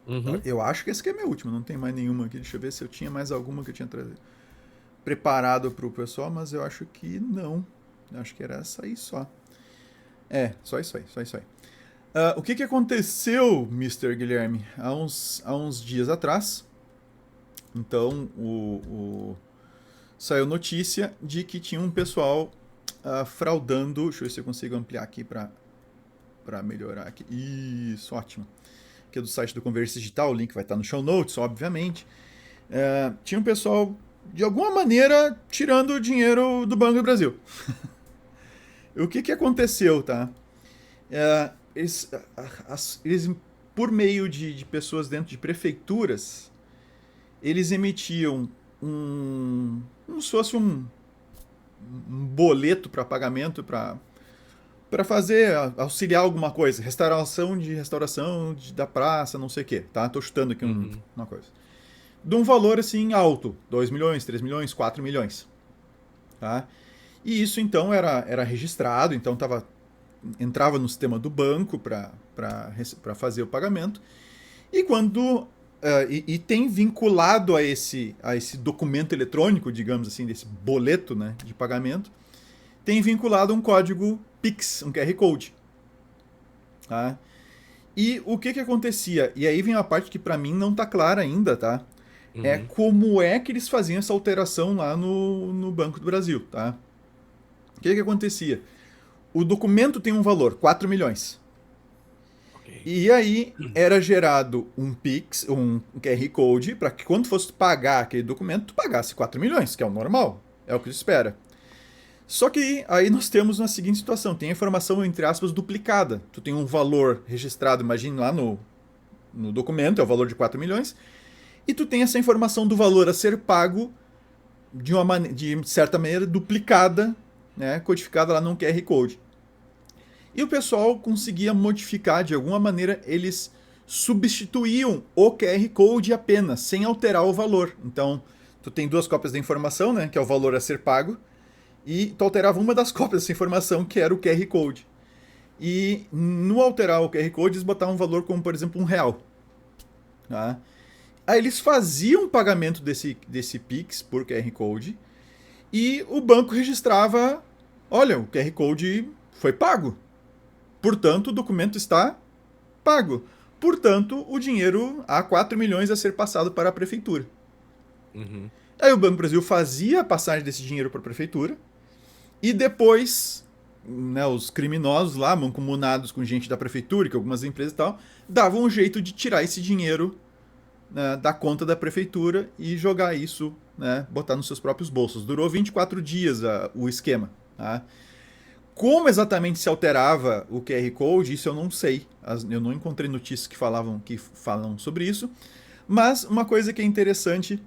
Uhum. Eu acho que essa aqui é a minha última, não tem mais nenhuma aqui. Deixa eu ver se eu tinha mais alguma que eu tinha preparado pro pessoal, mas eu acho que não. Eu acho que era essa aí só. Só isso aí, só isso aí. O que aconteceu, Mr. Guilherme? Há uns dias atrás, então, saiu notícia de que tinha um pessoal fraudando. Deixa eu ver se eu consigo ampliar aqui para melhorar aqui. Isso, ótimo. Que é do site do Conversa Digital, o link vai estar no show notes, obviamente. Tinha um pessoal, de alguma maneira, tirando o dinheiro do Banco do Brasil. O que aconteceu, tá? Eles, por meio de pessoas dentro de prefeituras, eles emitiam como se fosse um boleto para pagamento para fazer, auxiliar alguma coisa, restauração da praça, não sei o que, tá? Tô chutando aqui Uhum. uma coisa. De um valor assim alto, 2 milhões, 3 milhões, 4 milhões, tá? E isso então era registrado, então entrava no sistema do banco para fazer o pagamento. E quando e tem vinculado a esse documento eletrônico, digamos assim, desse boleto, né, de pagamento, tem vinculado um código Pix, um QR Code. Tá? E o que acontecia? E aí vem uma parte que para mim não está clara ainda, tá? É Uhum. como é que eles faziam essa alteração lá no Banco do Brasil, tá? O que acontecia? O documento tem um valor, 4 milhões. Ok. E aí era gerado um Pix, um QR Code, para que quando fosse pagar aquele documento, tu pagasse 4 milhões, que é o normal, é o que se espera. Só que aí nós temos uma seguinte situação, tem a informação, entre aspas, duplicada. Tu tem um valor registrado, imagine lá no documento, é o valor de 4 milhões, e tu tem essa informação do valor a ser pago de certa maneira duplicada, né, codificada lá num QR Code. E o pessoal conseguia modificar de alguma maneira, eles substituíam o QR Code apenas, sem alterar o valor. Então, tu tem duas cópias da informação, né, que é o valor a ser pago, e tu alterava uma das cópias dessa informação, que era o QR Code. E no alterar o QR Code, eles botavam um valor como, por exemplo, R$1. Tá? Aí eles faziam o pagamento desse Pix por QR Code, e o banco registrava, olha, o QR Code foi pago. Portanto, o documento está pago. Portanto, o dinheiro, há 4 milhões a ser passado para a prefeitura. Uhum. Aí o Banco do Brasil fazia a passagem desse dinheiro para a prefeitura e depois, né, os criminosos lá, mancomunados com gente da prefeitura, que algumas empresas e tal, davam um jeito de tirar esse dinheiro, né, da conta da prefeitura e jogar isso, né, botar nos seus próprios bolsos. Durou 24 dias o esquema. Tá? Como exatamente se alterava o QR Code, isso eu não sei. Eu não encontrei notícias que falam sobre isso. Mas uma coisa que é interessante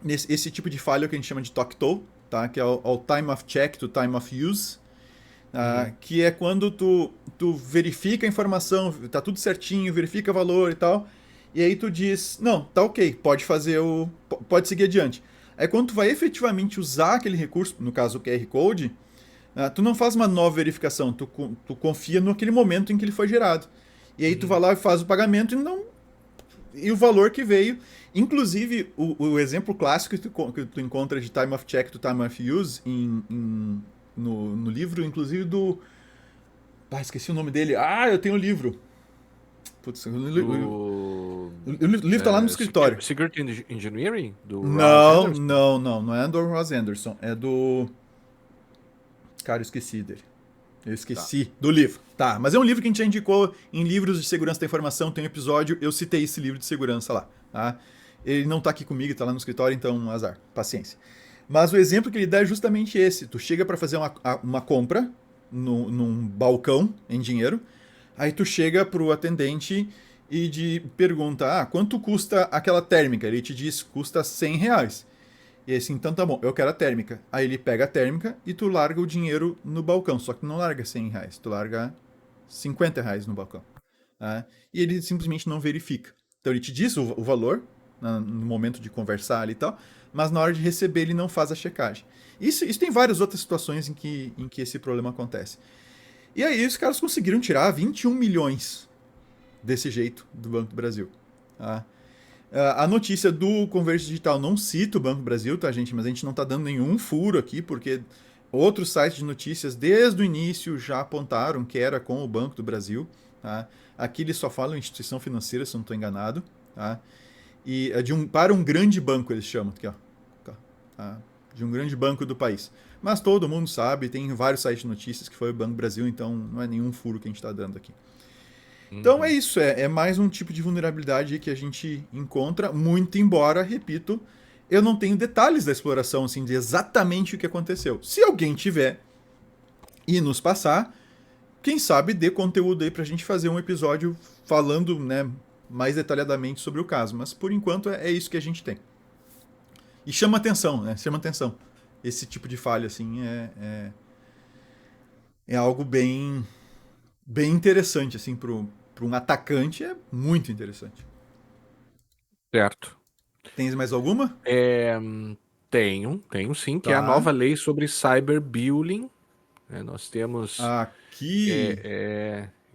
nesse tipo de falha que a gente chama de TokTou, tá? Que é o Time of Check to Time of Use. Uhum. que é quando tu verifica a informação, tá tudo certinho, verifica valor e tal, e aí tu diz, não, tá ok, pode fazer pode seguir adiante. Aí quando tu vai efetivamente usar aquele recurso, no caso o QR Code, tu não faz uma nova verificação, tu confia naquele momento em que ele foi gerado. E aí tu vai Uhum. lá e faz o pagamento e o valor que veio. Inclusive, o exemplo clássico que tu encontra de time of check to time of use no livro, inclusive do. Ah, esqueci o nome dele. Ah, eu tenho o livro. Putz, Do o livro tá lá no escritório. Security Engineering, do Ross Não, Anderson. não, não. Não é do Ross Anderson. É do. Cara, eu esqueci dele. Eu Tá. esqueci do livro. Tá, mas é um livro que a gente já indicou em livros de segurança da informação. Tem um episódio, eu citei esse livro de segurança lá. Tá? Ele não tá aqui comigo, tá lá no escritório, então azar. Paciência. Mas o exemplo que ele dá é justamente esse. Tu chega para fazer uma compra num balcão em dinheiro, aí tu chega pro atendente pergunta, quanto custa aquela térmica? Ele te diz, custa R$ 100. E aí assim, então tá bom, eu quero a térmica. Aí ele pega a térmica e tu larga o dinheiro no balcão. Só que tu não larga R$ 100, tu larga R$ 50 no balcão. Tá? E ele simplesmente não verifica. Então ele te diz o valor no momento de conversar ali e tal, mas na hora de receber ele não faz a checagem. Isso tem várias outras situações em que esse problema acontece. E aí os caras conseguiram tirar 21 milhões desse jeito do Banco do Brasil. Tá? A notícia do Converge Digital não cita o Banco do Brasil, tá, gente? Mas a gente não tá dando nenhum furo aqui, porque outros sites de notícias desde o início já apontaram que era com o Banco do Brasil. Tá? Aqui eles só falam instituição financeira, se eu não estou enganado. Tá? E é para um grande banco, eles chamam. Aqui, ó. Tá? De um grande banco do país. Mas todo mundo sabe, tem vários sites de notícias que foi o Banco do Brasil, então não é nenhum furo que a gente está dando aqui. Então é Uhum. isso, é mais um tipo de vulnerabilidade que a gente encontra, muito embora, repito, eu não tenho detalhes da exploração, assim, de exatamente o que aconteceu. Se alguém tiver e nos passar, quem sabe dê conteúdo aí pra gente fazer um episódio falando, né, mais detalhadamente sobre o caso. Mas por enquanto é isso que a gente tem. E chama atenção, né? Chama atenção. Esse tipo de falha, assim, é algo bem interessante, assim, para um atacante é muito interessante. Certo. Tens mais alguma? É, tenho sim, que é a Tá. nova lei sobre cyberbullying. Né? Nós temos Aqui.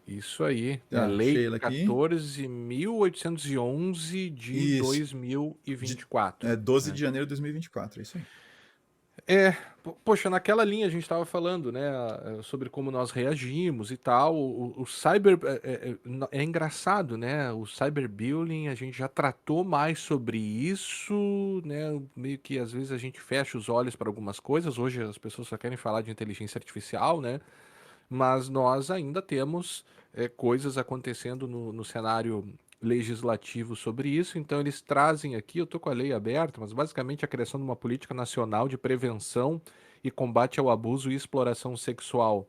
isso aí, é a Ah, Lei achei ela aqui. 14.811 de Isso. dois mil e vinte De, e quatro. 12 de Né? janeiro de 2024, é isso aí. É, poxa, naquela linha a gente estava falando, né, sobre como nós reagimos e tal. O cyber é engraçado, né? O cyberbullying a gente já tratou mais sobre isso, né? Meio que às vezes a gente fecha os olhos para algumas coisas. Hoje as pessoas só querem falar de inteligência artificial, né? Mas nós ainda temos coisas acontecendo no cenário legislativo sobre isso, então eles trazem aqui, eu estou com a lei aberta, mas basicamente a criação de uma política nacional de prevenção e combate ao abuso e exploração sexual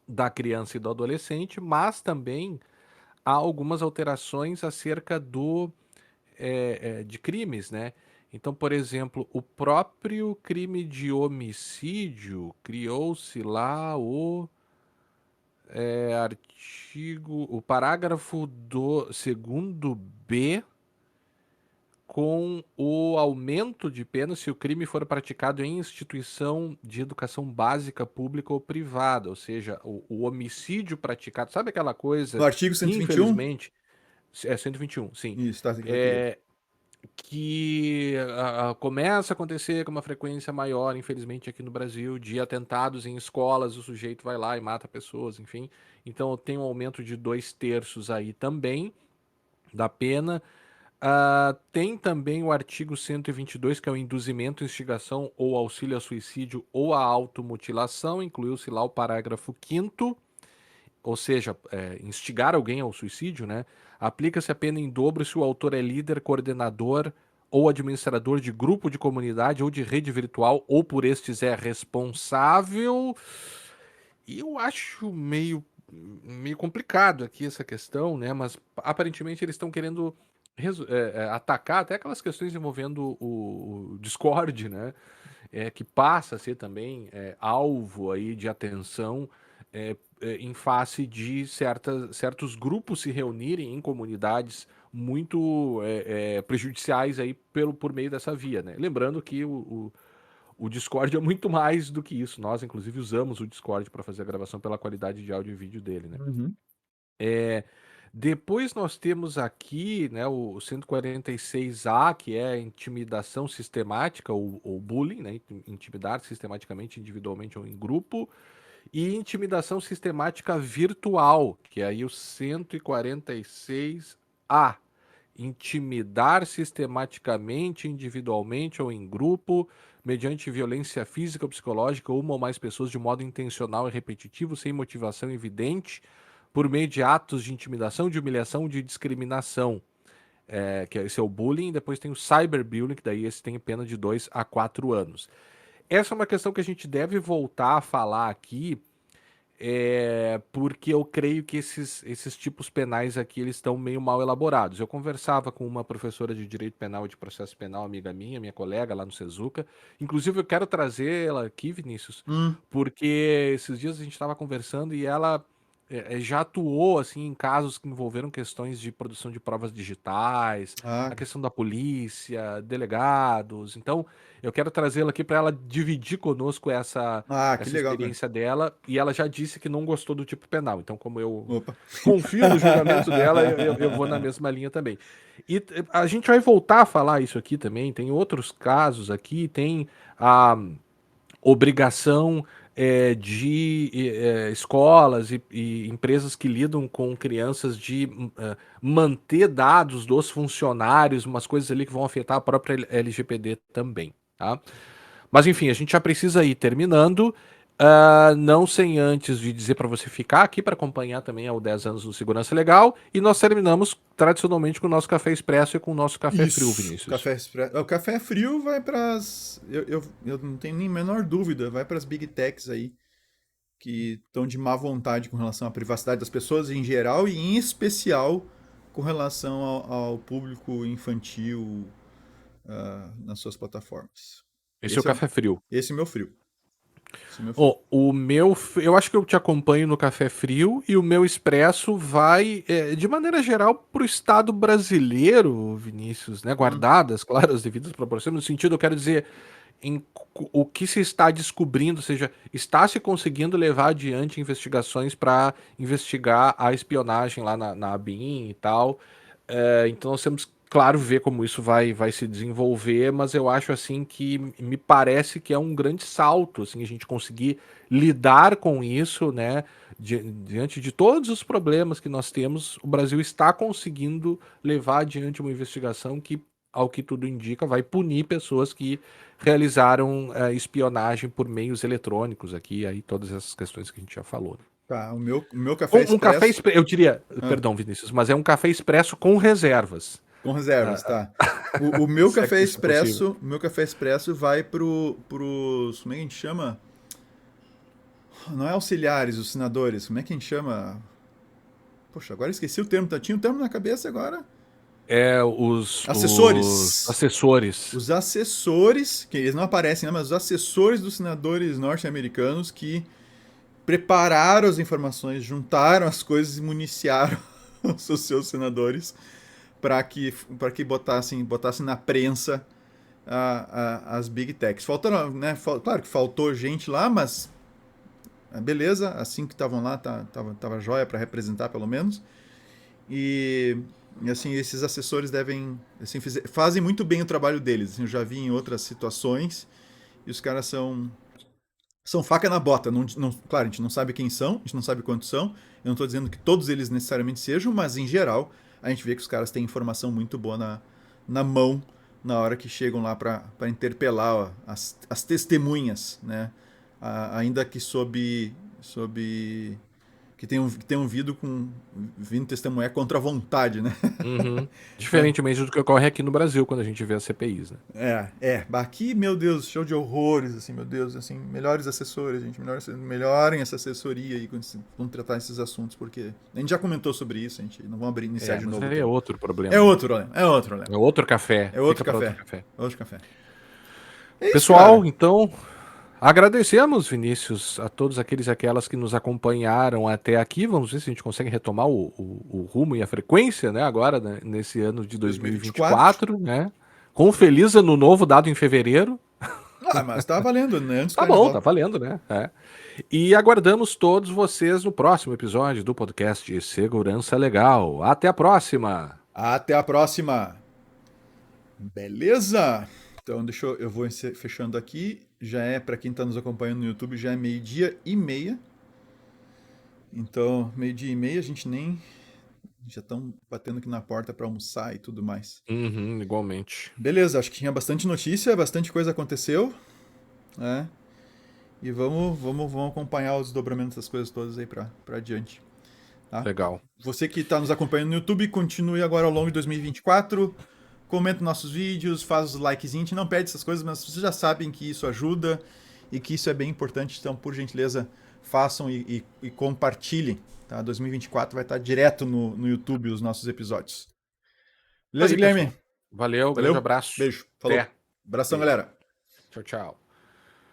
da criança e do adolescente, mas também há algumas alterações acerca de crimes, né? Então, por exemplo, o próprio crime de homicídio criou-se lá o parágrafo do segundo B com o aumento de pena se o crime for praticado em instituição de educação básica, pública ou privada, ou seja, o homicídio praticado, sabe aquela No coisa artigo que 121. infelizmente é 121, sim, Isso, tá aqui ele. é, que começa a acontecer com uma frequência maior, infelizmente, aqui no Brasil, de atentados em escolas, o sujeito vai lá e mata pessoas, enfim. Então tem um aumento de 2/3 aí também da pena. Tem também o artigo 122, que é o induzimento, instigação ou auxílio a suicídio ou a automutilação, incluiu-se lá o parágrafo quinto, ou seja, instigar alguém ao suicídio, né? Aplica-se a pena em dobro se o autor é líder, coordenador ou administrador de grupo de comunidade ou de rede virtual, ou por estes é responsável. E eu acho meio complicado aqui essa questão, né? Mas aparentemente eles estão querendo atacar até aquelas questões envolvendo o Discord, né? Que passa a ser também alvo aí de atenção em face de certos grupos se reunirem em comunidades muito prejudiciais aí por meio dessa via, né? Lembrando que o Discord é muito mais do que isso. Nós, inclusive, usamos o Discord para fazer a gravação pela qualidade de áudio e vídeo dele, né? Uhum. Depois nós temos aqui, né, o 146A, que é intimidação sistemática ou bullying, né? Intimidar sistematicamente, individualmente ou em grupo. E intimidação sistemática virtual, que é aí o 146A. Intimidar sistematicamente, individualmente ou em grupo, mediante violência física ou psicológica, uma ou mais pessoas de modo intencional e repetitivo, sem motivação evidente, por meio de atos de intimidação, de humilhação, de discriminação. Esse é o bullying. Depois tem o cyberbullying, que daí esse tem pena de 2 a 4 anos. Essa é uma questão que a gente deve voltar a falar aqui, porque eu creio que esses tipos penais aqui eles estão meio mal elaborados. Eu conversava com uma professora de Direito Penal e de Processo Penal, amiga minha colega lá no Sezuca. Inclusive, eu quero trazer ela aqui, Vinícius, Hum. porque esses dias a gente estava conversando e ela já atuou assim em casos que envolveram questões de produção de provas digitais, Ah, a questão da polícia, delegados. Então, eu quero trazê-la aqui para ela dividir conosco que essa legal, cara. experiência dela, e ela já disse que não gostou do tipo penal. Então, como eu Opa. confio no julgamento dela, eu vou na mesma linha também. E a gente vai voltar a falar isso aqui também. Tem outros casos aqui, tem a obrigação de escolas e empresas que lidam com crianças de manter dados dos funcionários, umas coisas ali que vão afetar a própria LGPD também, tá? Mas enfim, a gente já precisa ir terminando. Não sem antes de dizer para você ficar aqui para acompanhar também ao 10 anos do Segurança Legal. E nós terminamos tradicionalmente com o nosso café expresso e com o nosso café frio, Isso. Vinícius. O café frio vai para as. Eu não tenho nem a menor dúvida, vai para as big techs aí, que estão de má vontade com relação à privacidade das pessoas em geral e em especial com relação ao público infantil nas suas plataformas. Esse é o café frio. Esse é o meu frio. Esse é o meu frio. Ó, eu acho que eu te acompanho no café frio e o meu expresso vai, de maneira geral, para o Estado brasileiro, Vinícius, né? Hum. Guardadas, claro, as devidas proporções. No sentido, eu quero dizer, o que se está descobrindo, ou seja, está se conseguindo levar adiante investigações para investigar a espionagem lá na ABIN e tal. Então nós temos, claro, ver como isso vai se desenvolver, mas eu acho assim que me parece que é um grande salto, assim, a gente conseguir lidar com isso, né? Diante de todos os problemas que nós temos, o Brasil está conseguindo levar adiante uma investigação que, ao que tudo indica, vai punir pessoas que realizaram espionagem por meios eletrônicos aqui, aí todas essas questões que a gente já falou, né? Tá, o meu café Um café, expresso. eu diria, Ah, perdão, Vinícius, mas é um café expresso com reservas. com reservas, Ah, tá. O meu se é café que isso é possível. expresso, o meu café expresso vai pros, como é que a gente chama? Não é auxiliares, os senadores, como é que a gente chama? Poxa, agora esqueci o termo, tinha o termo na cabeça agora. Os Assessores. assessores. Os assessores, que eles não aparecem, né, mas os assessores dos senadores norte-americanos que prepararam as informações, juntaram as coisas e municiaram os seus senadores para que botassem na prensa as big techs. Faltaram, né? Claro que faltou gente lá, mas beleza, assim que estavam lá, tava jóia para representar pelo menos. E assim, esses assessores devem, assim, fazem muito bem o trabalho deles. Assim, eu já vi em outras situações e os caras são faca na bota. Claro, a gente não sabe quem são, a gente não sabe quantos são. Eu não estou dizendo que todos eles necessariamente sejam, mas em geral a gente vê que os caras têm informação muito boa na mão na hora que chegam lá para interpelar ó, as testemunhas, né? Ainda que que tenham vindo testemunhar contra a vontade, né? Uhum. Então, Diferentemente do que ocorre aqui no Brasil, quando a gente vê as CPIs, né? aqui, meu Deus, show de horrores, assim, meu Deus, assim, melhores assessores, gente, melhorem essa assessoria aí quando vão tratar esses assuntos, porque a gente já comentou sobre isso, a gente não vamos iniciar de Mas novo o aí é tema. outro problema, É né? outro, Léo, é outro, Léo. É outro café. É outro Fica para outro café, café. outro café. É isso, Pessoal, cara. então, Agradecemos, Vinícius, a todos aqueles e aquelas que nos acompanharam até aqui. Vamos ver se a gente consegue retomar o rumo e a frequência, né? Agora, né, nesse ano de 2024. 2024, né? Com um feliz ano novo dado em fevereiro. Ah, mas tá valendo, né? Antes do Tá bom, tá carnaval. valendo, né? É. E aguardamos todos vocês no próximo episódio do podcast Segurança Legal. Até a próxima! Até a próxima. Beleza? Então, eu vou fechando aqui. Já é, para quem tá nos acompanhando no YouTube, já é 12:30. Então, 12:30, a gente nem. Já estão batendo aqui na porta para almoçar e tudo mais. Uhum, igualmente. Beleza, acho que tinha bastante notícia, bastante coisa aconteceu, né? E vamos acompanhar os desdobramentos das coisas todas aí para adiante, tá? Legal. Você que está nos acompanhando no YouTube, continue agora ao longo de 2024. Comenta nossos vídeos, faz os likezinhos, a gente não pede essas coisas, mas vocês já sabem que isso ajuda e que isso é bem importante, então, por gentileza, façam e compartilhem, tá? 2024 vai estar direto no YouTube os nossos episódios. Beleza, Aí, pessoal. Guilherme? Valeu, grande Valeu? abraço. Beijo. Falou. Até. Abração, Beijo. galera. Tchau, tchau.